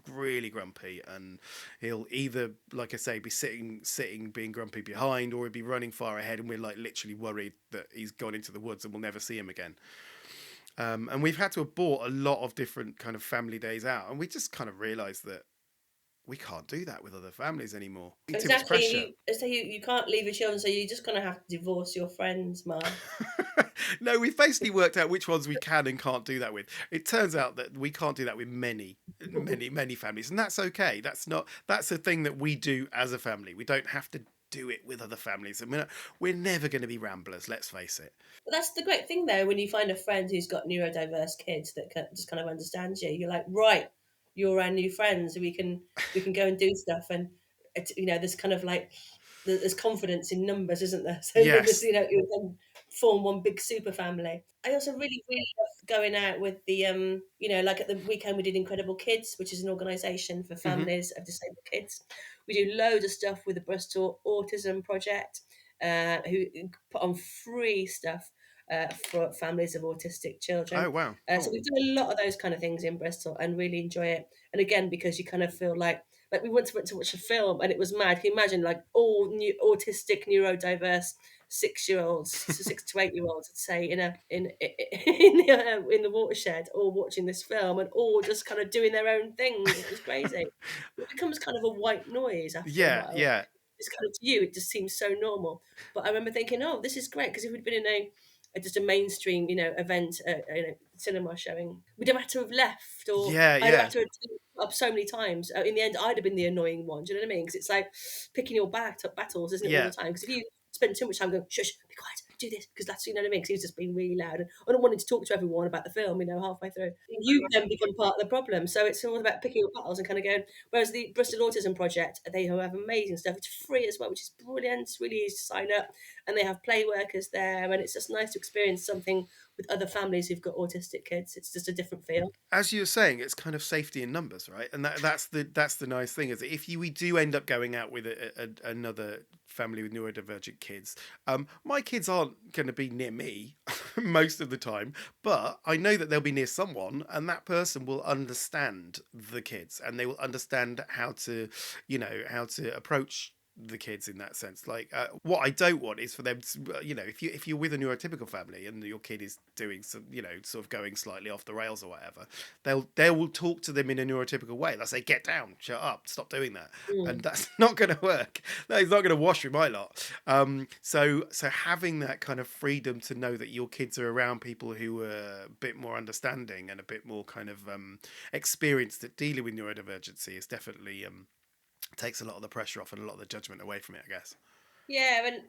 S1: really grumpy, and he'll either, like I say, be sitting being grumpy behind, or he'll be running far ahead, and we're like literally worried that he's gone into the woods and we'll never see him again. And we've had to abort a lot of different kind of family days out, and we just kind of realised that we can't do that with other families anymore. Too much pressure.
S2: Exactly. So you can't leave your children, so you're just going to have to divorce your friends, Mark.
S1: No, we've basically worked out which ones we can and can't do that with. It turns out that we can't do that with many families, and that's okay. That's a thing that we do as a family. We don't have to do it with other families. I mean, we're never going to be ramblers, let's face it.
S2: But that's the great thing, though, when you find a friend who's got neurodiverse kids that just kind of understands you. You're like, right, you're our new friends. We can go and do stuff, and there's kind of like there's confidence in numbers, isn't there? So
S1: Yes.
S2: you can form one big super family. I also really love going out with the like at the weekend we did Incredible Kids, which is an organisation for families of disabled kids. We do loads of stuff with the Bristol Autism Project, who put on free stuff for families of autistic children.
S1: Oh wow. Cool.
S2: So we've done a lot of those kind of things in Bristol and really enjoy it. And again, because you kind of feel like Like we once went to watch a film and it was mad. Can you imagine like all new autistic, neurodiverse 6-year-olds, so 6 to 8-year-olds, I'd say, in the watershed, all watching this film and all just kind of doing their own thing. It was crazy. It becomes kind of a white noise after a
S1: Yeah,
S2: while.
S1: yeah,
S2: It's kind of to you, it just seems so normal. But I remember thinking, oh, this is great because if we'd been in just a mainstream, event, cinema showing, we'd have had to have left, or
S1: yeah,
S2: I'd have
S1: yeah,
S2: had to have turned up so many times. In the end, I'd have been the annoying one. Do you know what I mean? Because it's like picking your battles, isn't it, all the
S1: yeah.
S2: time? Because if you spend too much time going, shush, be quiet, do this, because that's, you know what I mean? Because he was just being really loud and I don't wanting to talk to everyone about the film, halfway through. You then become part of the problem. So it's all about picking your battles and kind of going, whereas the Bristol Autism Project, they have amazing stuff. It's free as well, which is brilliant. It's really easy to sign up. And they have play workers there. And it's just nice to experience something with other families who've got autistic kids. It's just a different feel.
S1: As you were saying, it's kind of safety in numbers, right? And that's the nice thing, is that if we do end up going out with another family with neurodivergent kids, my kids aren't going to be near me most of the time, but I know that they'll be near someone, and that person will understand the kids, and they will understand how to approach the kids in that sense. Like, what I don't want is for them to, if you're with a neurotypical family and your kid is doing some, sort of going slightly off the rails or whatever, they will talk to them in a neurotypical way. They'll say, get down, shut up, stop doing that. And
S2: Mm.
S1: that's not going to work. That is not going to wash through my lot. So having that kind of freedom to know that your kids are around people who are a bit more understanding and a bit more kind of experienced at dealing with neurodivergency is definitely takes a lot of the pressure off and a lot of the judgment away from it, I guess.
S2: Yeah, and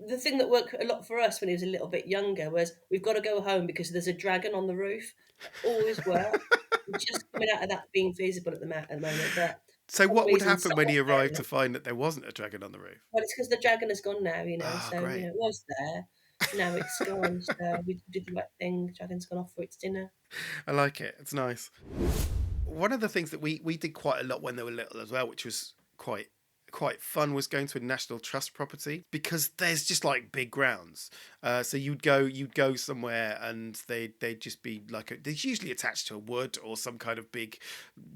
S2: the thing that worked a lot for us when he was a little bit younger was we've got to go home because there's a dragon on the roof. That always worked. We're just coming out of that being feasible at the moment, but
S1: So
S2: for some
S1: what would
S2: reason,
S1: happen when he
S2: someone's
S1: arrived
S2: there.
S1: to find that there wasn't a dragon on the roof?
S2: Well, it's because the dragon has gone now,
S1: Ah,
S2: so,
S1: great.
S2: it was there. Now it's gone, so we did the right thing. The dragon's gone off for its dinner.
S1: I like it. It's nice. One of the things that we did quite a lot when they were little as well, which was quite fun, was going to a national trust property, because there's just like big grounds. So you'd go somewhere and they'd just be like they're usually attached to a wood or some kind of big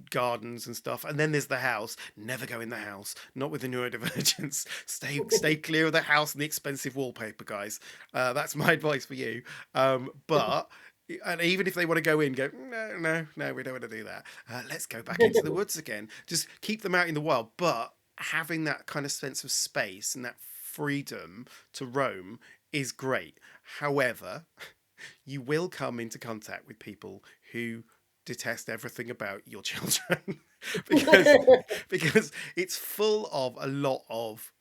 S1: gardens and stuff. And then there's the house. Never go in the house. Not with the neurodivergence. Stay clear of the house and the expensive wallpaper, guys. That's my advice for you. But and even if they want to go in, go, no, we don't want to do that. Let's go back into the woods again. Just keep them out in the wild. But having that kind of sense of space and that freedom to roam is great. However, you will come into contact with people who detest everything about your children because because it's full of a lot of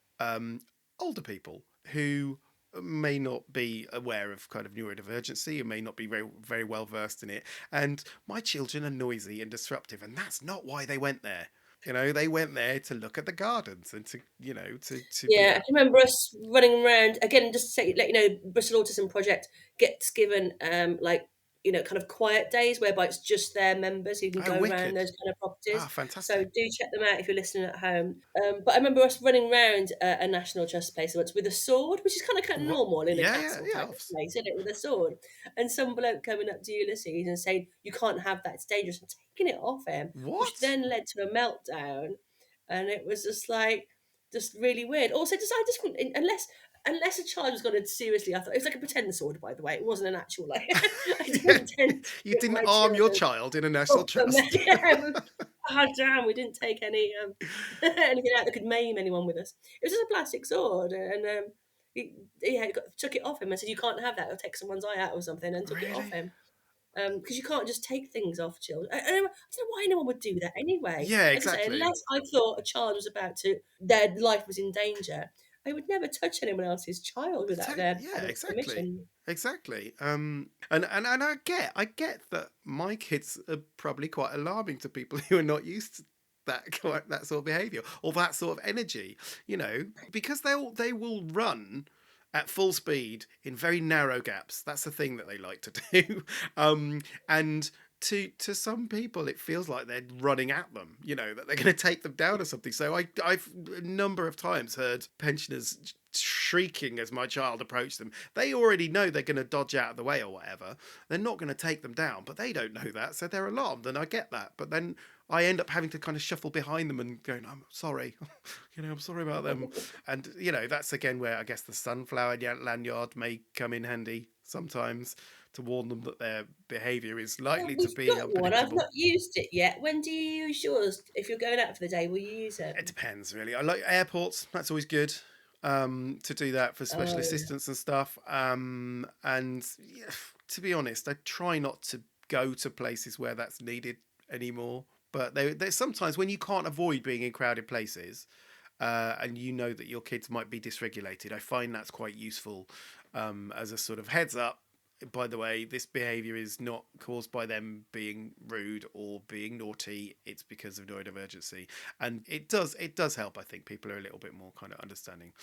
S1: older people who may not be aware of kind of neurodivergency and may not be very very well versed in it, and my children are noisy and disruptive, and that's not why they went there. They went there to look at the gardens and to be
S2: Yeah, I
S1: a
S2: can remember us running around again. Just to say, Bristol Autism Project gets given kind of quiet days whereby it's just their members who can
S1: oh,
S2: go around
S1: wicked.
S2: those kind of
S1: Ah,
S2: properties. So
S1: fantastic.
S2: do check them out if you're listening at home. But I remember us running around a national trust place once with a sword, which is kind of
S1: What?
S2: normal in a
S1: Yeah, yeah,
S2: castle
S1: yeah.
S2: type of place, isn't it? With a sword, and some bloke coming up to Ulysses and saying, "You can't have that; it's dangerous," and taking it off him, which
S1: What?
S2: then led to a meltdown, and it was just really weird. Also, I just think unless a child was going to seriously, I thought it was like a pretend sword. By the way, it wasn't an actual like. I
S1: Yeah,
S2: didn't intend to
S1: you
S2: give
S1: didn't
S2: my
S1: arm your
S2: children
S1: child in a national
S2: proper
S1: trust.
S2: oh damn, we didn't take any anything out that could maim anyone with us. It was just a plastic sword, and took it off him and said, "You can't have that. It'll take someone's eye out or something," and took it off
S1: Really?
S2: him. Because you can't just take things off children. I don't know why anyone would do that anyway.
S1: Yeah,
S2: Like I say,
S1: exactly.
S2: unless I thought a child was their life was in danger, I would never touch anyone else's child without their
S1: Yeah,
S2: adult
S1: exactly.
S2: permission.
S1: Exactly. And I get that my kids are probably quite alarming to people who are not used to that sort of behavior or that sort of energy, because they will run at full speed in very narrow gaps. That's the thing that they like to do. And to some people it feels like they're running at them, that they're going to take them down or something. So I've a number of times heard pensioners shrieking as my child approached them. They already know they're going to dodge out of the way or whatever. They're not going to take them down, but they don't know that, so they're alarmed, and I get that. But then I end up having to kind of shuffle behind them and going, I'm sorry, I'm sorry about them. And, that's again where I guess the sunflower lanyard may come in handy sometimes to warn them that their behaviour is
S2: Well,
S1: likely to
S2: we've
S1: be
S2: got one. I've
S1: unpredictable.
S2: not used it yet. When do you use yours? If you're going out for the day, will you use it?
S1: It depends, really. I like airports. That's always good to do that for special
S2: Oh,
S1: assistance and stuff. And yeah, to be honest, I try not to go to places where that's needed anymore. But there's sometimes when you can't avoid being in crowded places, and you know that your kids might be dysregulated, I find that's quite useful as a sort of heads up. By the way, this behaviour is not caused by them being rude or being naughty. It's because of neurodivergency, and it does help. I think people are a little bit more kind of understanding,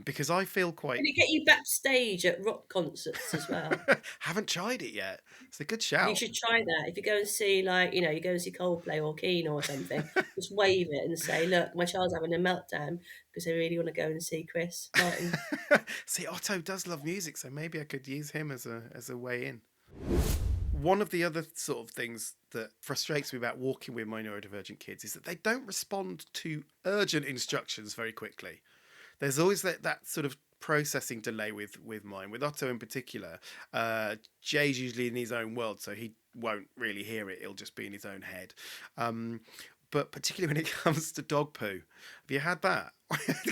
S1: because I feel
S2: can
S1: quite
S2: it get you backstage at rock concerts as well?
S1: haven't tried it yet. It's a good
S2: You
S1: shout.
S2: should try that. If you go and see, like, you go and see Coldplay or Keane or something, just wave it and say, "Look, my child's having a meltdown because they really want to go and see Chris Martin."
S1: See, Otto does love music, so maybe I could use him as a way in. One of the other sort of things that frustrates me about walking with my neurodivergent kids is that they don't respond to urgent instructions very quickly. There's always that sort of processing delay with mine. With Otto in particular, Jay's usually in his own world, so he won't really hear it. He'll just be in his own head. But particularly when it comes to dog poo, have you had that?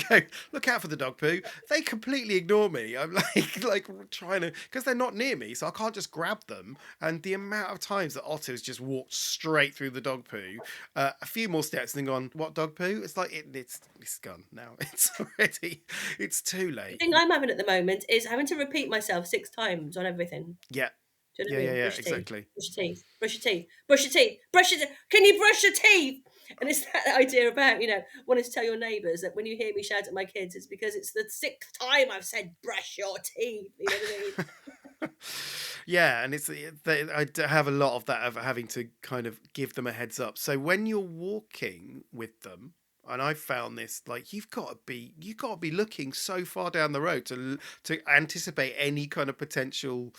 S1: Go, look out for the dog poo. They completely ignore me. I'm like trying to, because they're not near me, so I can't just grab them. And the amount of times that Otto's just walked straight through the dog poo, a few more steps and then gone, what dog poo? It's like it's gone now. It's too
S2: The
S1: late.
S2: thing I'm having at the moment is having to repeat myself 6 times on everything.
S1: Yeah,
S2: Do you know
S1: yeah,
S2: what I
S1: yeah,
S2: mean?
S1: yeah.
S2: Brush your teeth,
S1: Exactly.
S2: brush your teeth, brush your teeth, brush your teeth, brush your teeth. Can you brush your teeth? And it's that idea about, wanting to tell your neighbours that when you hear me shout at my kids, it's because it's the 6th time I've said brush your teeth. You know what I mean?
S1: Yeah, and have a lot of that of having to kind of give them a heads up. So when you're walking with them, and I've found this, like you've got to be looking so far down the road to anticipate any kind of potential,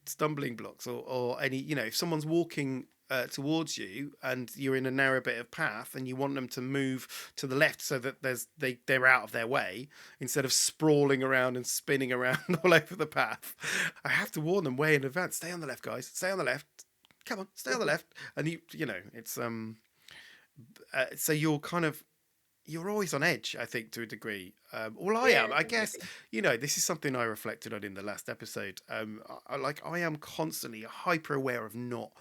S1: stumbling blocks or any, if someone's walking towards you and you're in a narrow bit of path and you want them to move to the left so that they're out of their way instead of sprawling around and spinning around all over the path. I have to warn them way in advance. Stay on the left, guys. Stay on the left. Come on, stay on the left. And it's so you're always on edge, I think, to a degree. Well, I
S2: Yeah,
S1: am. I guess,
S2: definitely.
S1: this is something I reflected on in the last episode. I am constantly hyper aware of not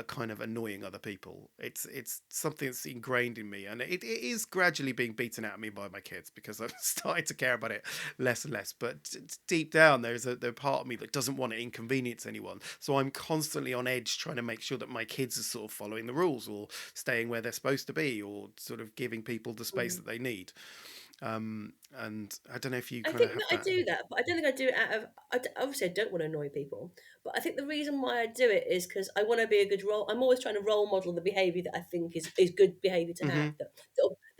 S1: kind of annoying other people. It's something that's ingrained in me, and it is gradually being beaten out of me by my kids because I'm starting to care about it less and less. But deep down, there's a part of me that doesn't want to inconvenience anyone. So I'm constantly on edge trying to make sure that my kids are sort of following the rules or staying where they're supposed to be or sort of giving people the space
S2: Mm.
S1: that they need. And I don't know if you
S2: I
S1: kind of
S2: think
S1: have
S2: that I
S1: that.
S2: do that, but I don't think I do it out of. Obviously, I don't want to annoy people, but I think the reason why I do it is because I want to be a good role. I'm always trying to role model the behaviour that I think is good behaviour to have,
S1: Hmm.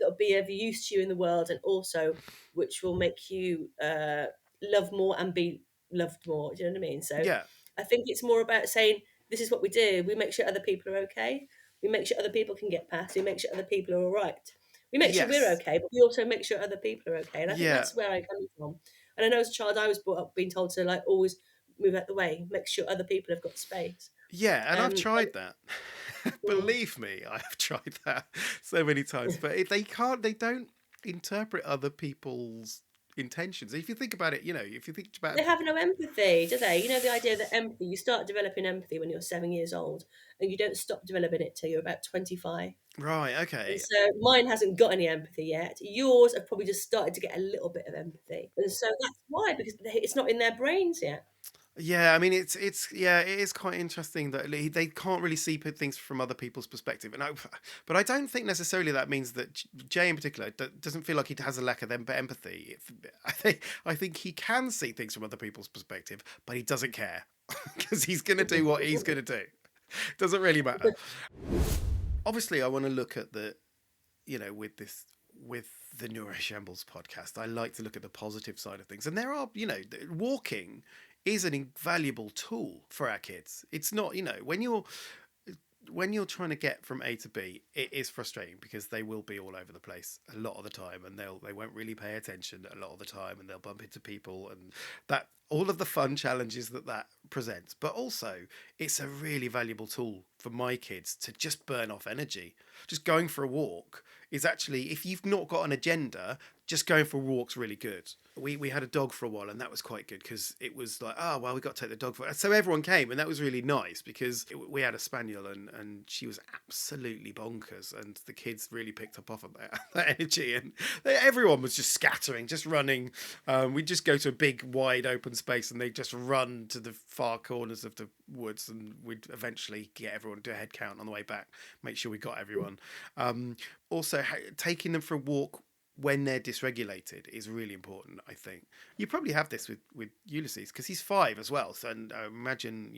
S2: that'll be of use to you in the world, and also which will make you love more and be loved more. Do you know what I mean? So
S1: Yeah.
S2: I think it's more about saying this is what we do. We make sure other people are okay. We make sure other people can get past. We make sure other people are all right. We make sure we're
S1: Yes.
S2: okay, but we also make sure other people are okay. And I think
S1: Yeah.
S2: that's where I come from. And I know as a child, I was brought up being told to like always move out the way, make sure other people have got space.
S1: Yeah, and I've
S2: And
S1: tried that.
S2: mm,
S1: Believe me, I have tried that so many times. But they don't interpret other people's intentions. If you think about it, if you think about,
S2: they have no empathy, do they? You know, the idea that empathy, you start developing empathy when you're 7 years old, and you don't stop developing it till you're about 25.
S1: right,
S2: And
S1: okay.
S2: so mine hasn't got any empathy yet. Yours have probably just started to get a little bit of empathy. And so that's why, because it's not in their brains yet.
S1: Yeah, I mean yeah, it is quite interesting that they can't really see things from other people's perspective, but I don't think necessarily that means that Jay in particular doesn't feel like he has a lack of empathy. I think he can see things from other people's perspective, but he doesn't care because he's going to do what he's going to do. Doesn't really matter. Obviously, I want to look at with the Neuroshambles podcast, I like to look at the positive side of things. And there are, walking is an invaluable tool for our kids. It's not, when you're when you're trying to get from A to B, it is frustrating because they will be all over the place a lot of the time, and they won't really pay attention a lot of the time, and they'll bump into people, and that all of the fun challenges that presents. But also, it's a really valuable tool for my kids to just burn off energy. Just going for a walk is actually, if you've not got an agenda, just going for a walk's really good. We had a dog for a while, and that was quite good because it was like, oh well, we got to take the dog for it. So everyone came, and that was really nice because we had a spaniel, and she was absolutely bonkers, and the kids really picked up off of that energy, and everyone was just scattering, just running. We'd just go to a big wide open space, and they'd just run to the far corners of the woods, and we'd eventually get everyone to do a head count on the way back, make sure we got everyone. Also, taking them for a walk when they're dysregulated is really important, I think. You probably have this with Ulysses because he's 5 as well. So, and I imagine,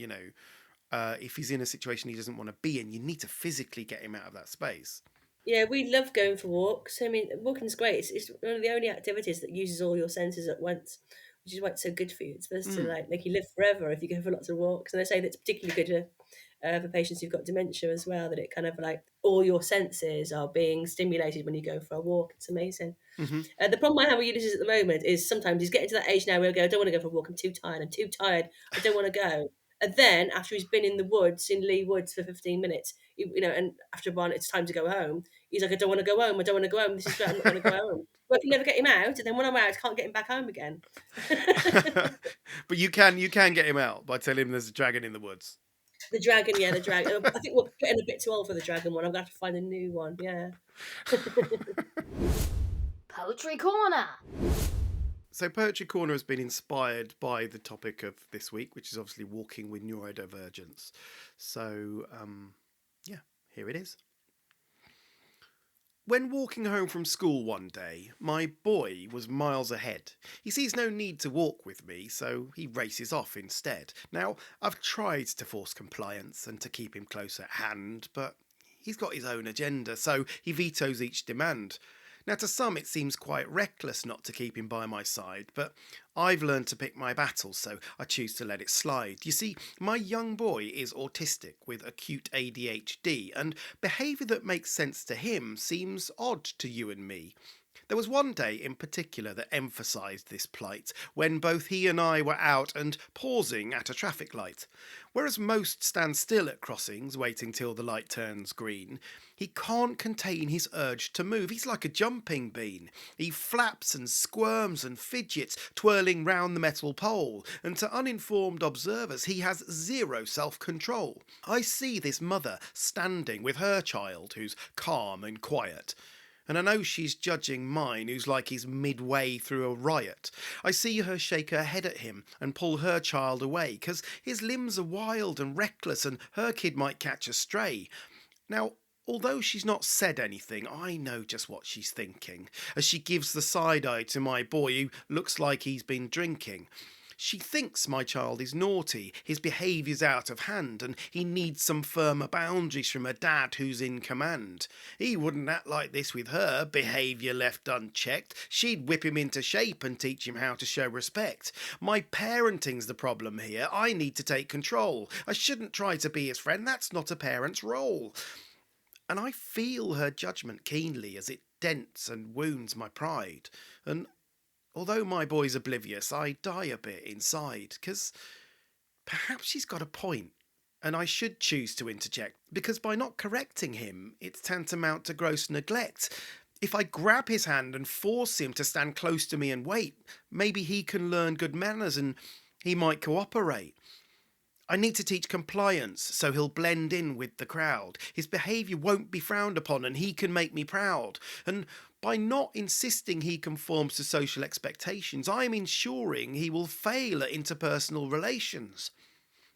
S1: if he's in a situation he doesn't want to be in, you need to physically get him out of that space.
S2: Yeah, we love going for walks. I mean, walking's great. It's one of the only activities that uses all your senses at once, which is why it's so good for you. It's supposed to like make you live forever if you go for lots of walks. And they say that's particularly good for patients who've got dementia as well. That it kind of like all your senses are being stimulated when you go for a walk. It's amazing.
S1: Mm-hmm.
S2: The problem I have with Ulysses at the moment is sometimes he's getting to that age now where he'll go, I don't want to go for a walk. I'm too tired. I'm too tired. I don't want to go. And then after he's been in the woods, in Lee Woods for 15 minutes, and after a while it's time to go home. He's like, I don't want to go home. I don't want to go home. This is great. I'm not going to go home. But if you never get him out, and then when I'm out, I can't get him back home again.
S1: But you can get him out by telling him there's a dragon in the woods.
S2: The dragon, yeah, the dragon. I think we're getting a bit too old for the dragon one. I'm going to have to find a new one, yeah.
S3: Poetry Corner.
S1: So Poetry Corner has been inspired by the topic of this week, which is obviously walking with neurodivergents. So, here it is. When walking home from school one day, my boy was miles ahead. He sees no need to walk with me, so he races off instead. Now, I've tried to force compliance and to keep him close at hand, but he's got his own agenda, so he vetoes each demand. Now, to some it seems quite reckless not to keep him by my side, but I've learned to pick my battles, so I choose to let it slide. You see, my young boy is autistic with acute ADHD, and behaviour that makes sense to him seems odd to you and me. There was one day in particular that emphasised this plight, when both he and I were out and pausing at a traffic light. Whereas most stand still at crossings, waiting till the light turns green, he can't contain his urge to move. He's like a jumping bean. He flaps and squirms and fidgets, twirling round the metal pole, and to uninformed observers he has zero self-control. I see this mother standing with her child, who's calm and quiet, and I know she's judging mine, who's like he's midway through a riot. I see her shake her head at him and pull her child away, 'cause his limbs are wild and reckless and her kid might catch a stray. Now, although she's not said anything, I know just what she's thinking, as she gives the side eye to my boy, who looks like he's been drinking. She thinks my child is naughty, his behaviour's out of hand, and he needs some firmer boundaries from a dad who's in command. He wouldn't act like this with her, behaviour left unchecked. She'd whip him into shape and teach him how to show respect. My parenting's the problem here. I need to take control. I shouldn't try to be his friend. That's not a parent's role. And I feel her judgment keenly as it dents and wounds my pride. And although my boy's oblivious, I die a bit inside, because perhaps she's got a point, and I should choose to interject, because by not correcting him, it's tantamount to gross neglect. If I grab his hand and force him to stand close to me and wait, maybe he can learn good manners and he might cooperate. I need to teach compliance so he'll blend in with the crowd. His behaviour won't be frowned upon and he can make me proud. And by not insisting he conforms to social expectations, I'm ensuring he will fail at interpersonal relations.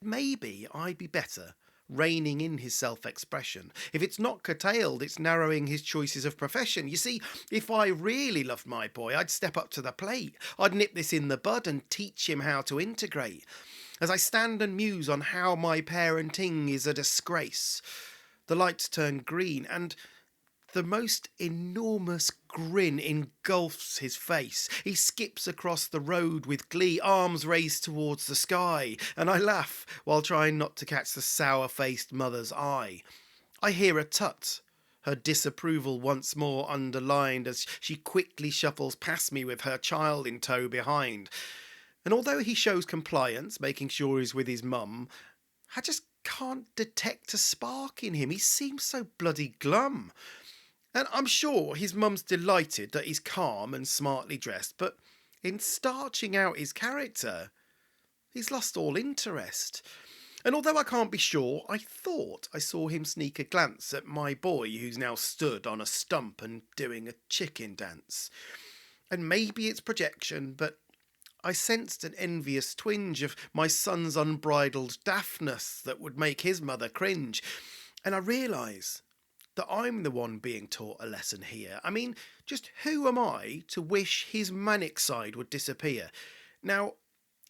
S1: Maybe I'd be better reining in his self-expression. If it's not curtailed, it's narrowing his choices of profession. You see, if I really loved my boy, I'd step up to the plate. I'd nip this in the bud and teach him how to integrate. As I stand and muse on how my parenting is a disgrace, the lights turn green, and The most enormous grin engulfs his face. He skips across the road with glee, arms raised towards the sky, and I laugh while trying not to catch the sour-faced mother's eye. I hear a tut, her disapproval once more underlined as she quickly shuffles past me with her child in tow behind. And although he shows compliance, making sure he's with his mum, I just can't detect a spark in him. He seems so bloody glum. And I'm sure his mum's delighted that he's calm and smartly dressed, but in starching out his character, he's lost all interest. And although I can't be sure, I thought I saw him sneak a glance at my boy who's now stood on a stump and doing a chicken dance. And maybe it's projection, but I sensed an envious twinge of my son's unbridled daftness that would make his mother cringe. And I realise that I'm the one being taught a lesson here. I mean, just who am I to wish his manic side would disappear? Now,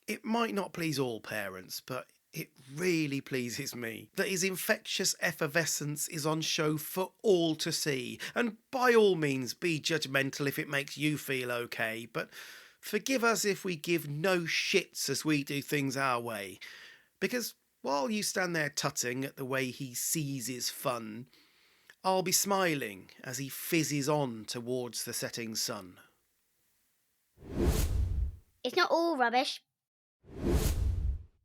S1: it might not please all parents, but it really pleases me that his infectious effervescence is on show for all to see. And by all means, be judgmental if it makes you feel okay, but forgive us if we give no shits as we do things our way. Because while you stand there tutting at the way he seizes fun, I'll be smiling as he fizzes on towards the setting sun.
S3: It's not all rubbish.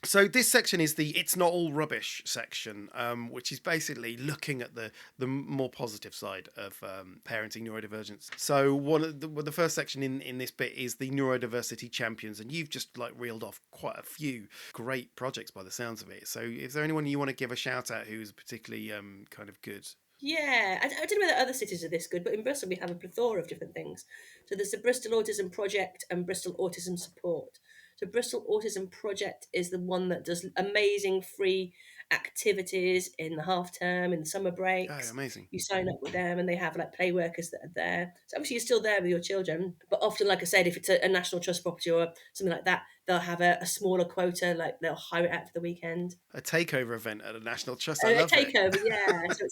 S1: So this section is the "It's Not All Rubbish" section, which is basically looking at the more positive side of parenting neurodivergence. So one of the first section in this bit is the neurodiversity champions, and you've just like reeled off quite a few great projects by the sounds of it. So is there anyone you want to give a shout out who's particularly kind of good?
S2: Yeah, I don't know whether other cities are this good, but in Bristol we have a plethora of different things. So there's the Bristol Autism Project and Bristol Autism Support. So Bristol Autism Project is the one that does amazing free activities in the half term, in the summer
S1: Oh,
S2: breaks.
S1: amazing.
S2: You sign up with them and they have like play workers that are there. So obviously you're still there with your children, but often, like I said, if it's a National Trust property or something like that, they'll have a smaller quota, like they'll hire it out for the weekend.
S1: A takeover event at a National Trust. I
S2: A
S1: love it.
S2: takeover, yeah. So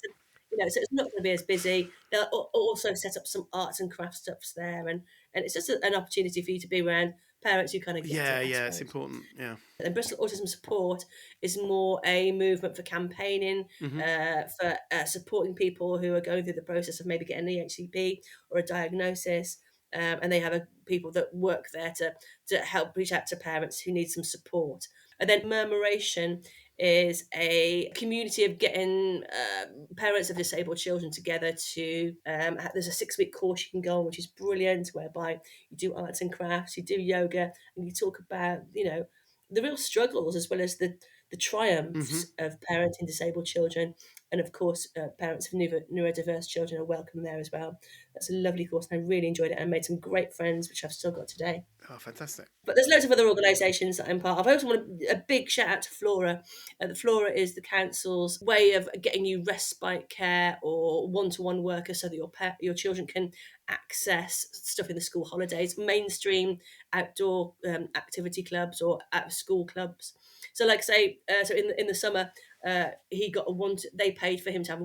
S2: so it's not going to be as busy. They'll also set up some arts and crafts stuffs there, and it's just an opportunity for you to be around parents who kind of get
S1: Yeah,
S2: it. I
S1: yeah, it's
S2: suppose.
S1: important. Yeah.
S2: And Bristol Autism Support is more a movement for campaigning, for supporting people who are going through the process of maybe getting an EHCP or a diagnosis. And they have people that work there to help reach out to parents who need some support. And then Murmuration is a community of getting parents of disabled children together to there's a 6-week course you can go on, which is brilliant, whereby you do arts and crafts, you do yoga, and you talk about the real struggles as well as the triumphs of parenting disabled children. And of course, parents of neurodiverse children are welcome there as well. That's a lovely course, and I really enjoyed it and made some great friends, which I've still got today.
S1: Oh, fantastic.
S2: But there's loads of other organisations that I'm part of. I also want a big shout out to Flora. The Flora is the council's way of getting you respite care or one-to-one workers so that your children can access stuff in the school holidays, mainstream outdoor activity clubs or out-of-school clubs. So, like say, so in the summer, he got they paid for him to have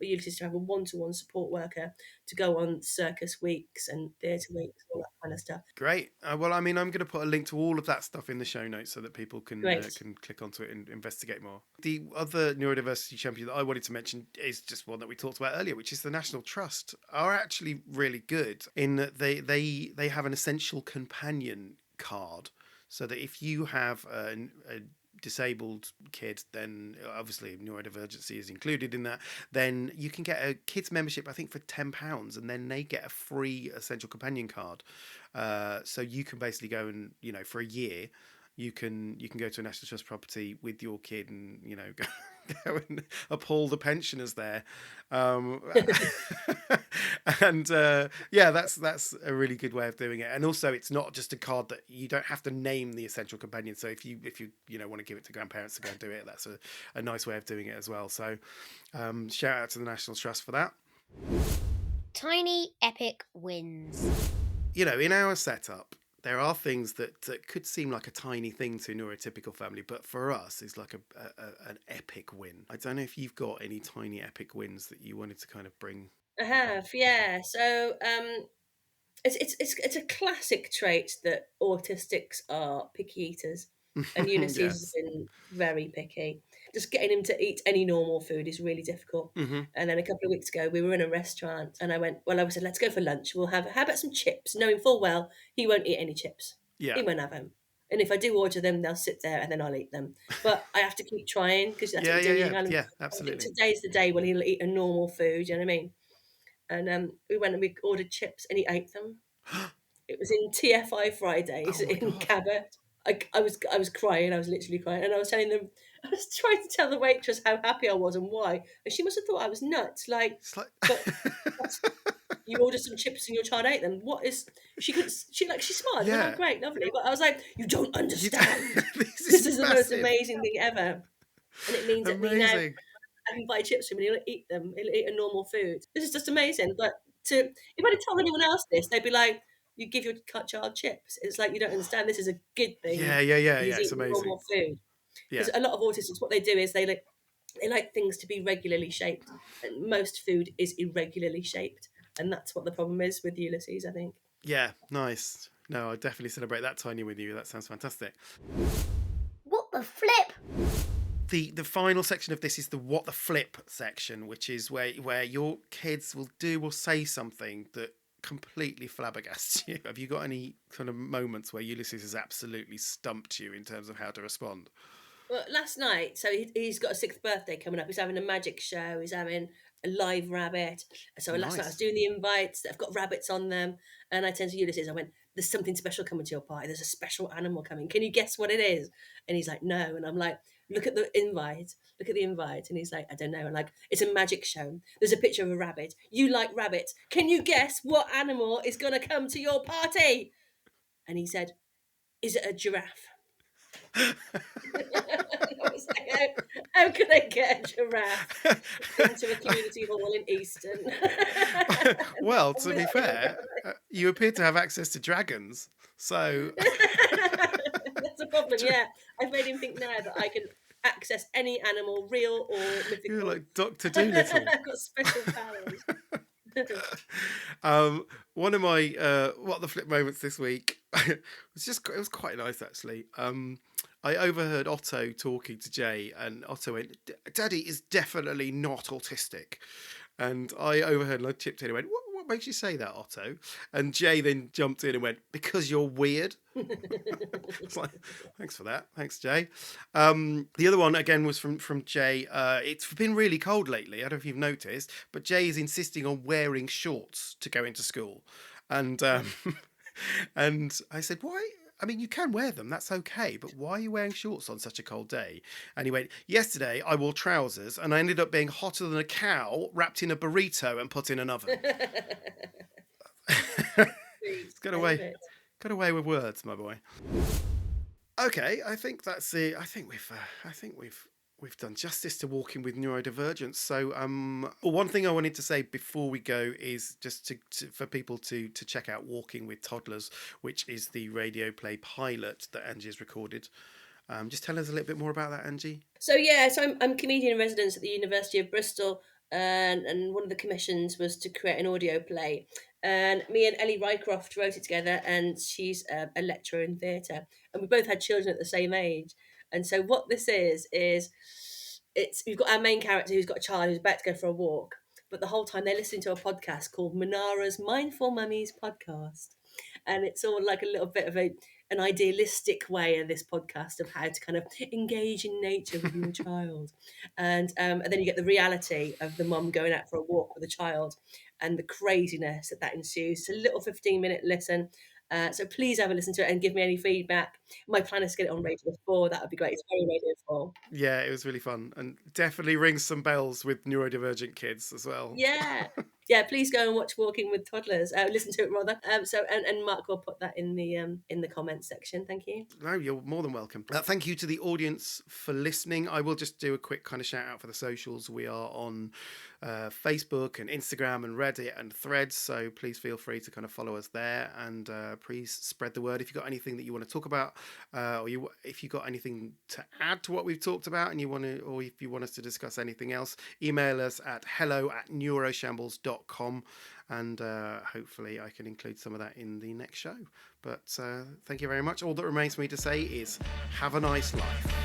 S2: Ulysses to have a one-to-one support worker to go on circus weeks and theatre weeks, all that kind of stuff.
S1: Great. Well, I mean, I'm going to put a link to all of that stuff in the show notes so that people can click onto it and investigate more. The other neurodiversity champion that I wanted to mention is just one that we talked about earlier, which is the National Trust. Are actually really good in that they have an essential companion card, so that if you have a disabled kid, then obviously neurodivergency is included in that, then you can get a kids membership, I think, for £10, and then they get a free essential companion card. So you can basically go and, for a year, you can go to a National Trust property with your kid and, go and appall the pensioners there. And that's a really good way of doing it. And also, it's not just a card that you don't have to name the essential companion. So if you want to give it to grandparents to go and do it, that's a nice way of doing it as well. So shout out to the National Trust for that.
S3: Tiny epic wins.
S1: In our setup, there are things that could seem like a tiny thing to a neurotypical family, but for us, it's like an epic win. I don't know if you've got any tiny epic wins that you wanted to kind of bring
S2: I have, yeah. So it's a classic trait that autistics are picky eaters, and Ulysses has
S1: Yes.
S2: been very picky. Just getting him to eat any normal food is really difficult.
S1: Hmm.
S2: And then a couple of weeks ago, we were in a restaurant, and I went, well, I said, let's go for lunch. We'll have, how about some chips? Knowing full well he won't eat any chips.
S1: Yeah.
S2: He won't have them. And if I do order them, they'll sit there, and then I'll eat them. But I have to keep trying because that's what
S1: Yeah.
S2: you
S1: Yeah.
S2: do. You
S1: Yeah.
S2: kind of,
S1: Yeah. Absolutely.
S2: today's the day when he'll eat a normal food. You know what I mean? And we went and we ordered chips, and he ate them. It was in TFI Fridays
S1: Oh my
S2: in
S1: God.
S2: Cabot. I was crying. I was literally crying, and I was telling them. I was trying to tell the waitress how happy I was and why, and she must have thought I was nuts. Like,
S1: It's like.
S2: but that's, you ordered some chips and your child ate them. What is she could she smiled. Went, oh
S1: Yeah.
S2: great, lovely. But I was like, you don't
S1: You,
S2: understand.
S1: this
S2: This
S1: is
S2: is the most
S1: massive.
S2: amazing thing ever, and it means that we now
S1: Amazing.
S2: I can buy chips for him and he'll eat them. He'll eat a normal food. This is just amazing. But if I'd told anyone else this, they'd be like, you give your child chips. It's like, you don't understand. This is a good thing
S1: Yeah. Yeah. Yeah.
S2: that
S1: Yeah.
S2: he's
S1: It's
S2: eating
S1: amazing.
S2: normal food.
S1: Yeah.
S2: Because a lot of autists, what they do is they like things to be regularly shaped. And most food is irregularly shaped. And that's what the problem is with Ulysses, I think.
S1: Yeah. Nice. No, I definitely celebrate that tiny with you. That sounds fantastic.
S3: What the flip?
S1: The final section of this is the what the flip section, which is where your kids will say something that completely flabbergasts you. Have you got any kind of moments where Ulysses has absolutely stumped you in terms of how to respond?
S2: Well, last night, so he's got a 6th birthday coming up. He's having a magic show. He's having a live rabbit. So last night I was
S1: Nice.
S2: doing the invites that have got rabbits on them. And I turned to Ulysses. I went, there's something special coming to your party. There's a special animal coming. Can you guess what it is? And he's like, no. And I'm like, look at the invite. Look at the invite. And he's like, I don't know. And like, it's a magic show. There's a picture of a rabbit. You like rabbits. Can you guess what animal is going to come to your party? And he said, is it a giraffe? I was like, how could I get a giraffe into a community hall in Easton?
S1: Well, to be fair, you appear to have access to dragons, so
S2: That's a problem, yeah. I've made him think now that I can access any animal, real or mythical.
S1: you're like Dr. Dolittle.
S2: I've got special powers.
S1: One of my what the flip moments this week it was quite nice actually. I overheard Otto talking to Jay, and Otto went, "Daddy is definitely not autistic." And I overheard, and I chipped in and went, what makes you say that, Otto? And Jay then jumped in and went, because you're weird. It's like, thanks for that. Thanks, Jay. The other one, again, was from Jay. It's been really cold lately. I don't know if you've noticed, but Jay is insisting on wearing shorts to go into school. And and I said, why? I mean, you can wear them, that's okay, but why are you wearing shorts on such a cold day? And he went, yesterday I wore trousers and I ended up being hotter than a cow wrapped in a burrito and put in an oven. Got away with words, my boy. Okay, I think that's it. I think we've done justice to walking with neurodivergence. So, one thing I wanted to say before we go is just for people to check out Walking with Toddlers, which is the radio play pilot that Angie has recorded. Just tell us a little bit more about that, Angie.
S2: So I'm comedian in residence at the University of Bristol, and one of the commissions was to create an audio play. And me and Ellie Rycroft wrote it together, and she's a lecturer in theatre, and we both had children at the same age. And so what this is we've got our main character who's got a child who's about to go for a walk, but the whole time they're listening to a podcast called Manara's Mindful Mummies Podcast. And it's all like a little bit of an idealistic way in this podcast of how to kind of engage in nature with your child. And then you get the reality of the mum going out for a walk with a child and the craziness that ensues. It's a little 15-minute listen. So please have a listen to it and give me any feedback. My plan is to get it on Radio 4. That would be great. It's very Radio 4.
S1: Yeah, it was really fun and definitely rings some bells with neurodivergent kids as well.
S2: Yeah. Yeah, please go and watch Walking with Toddlers. Listen to it rather. And Mark will put that in the comments section. Thank you.
S1: No, you're more than welcome. Thank you to the audience for listening. I will just do a quick kind of shout out for the socials. We are on Facebook and Instagram and Reddit and Threads, so please feel free to kind of follow us there, and please spread the word if you've got anything that you want to talk about, or if you've got anything to add to what we've talked about, and or if you want us to discuss anything else, email us at hello@neuroshambles.com. gmail.com, and hopefully I can include some of that in the next show. But thank you very much. All that remains for me to say is have a nice life.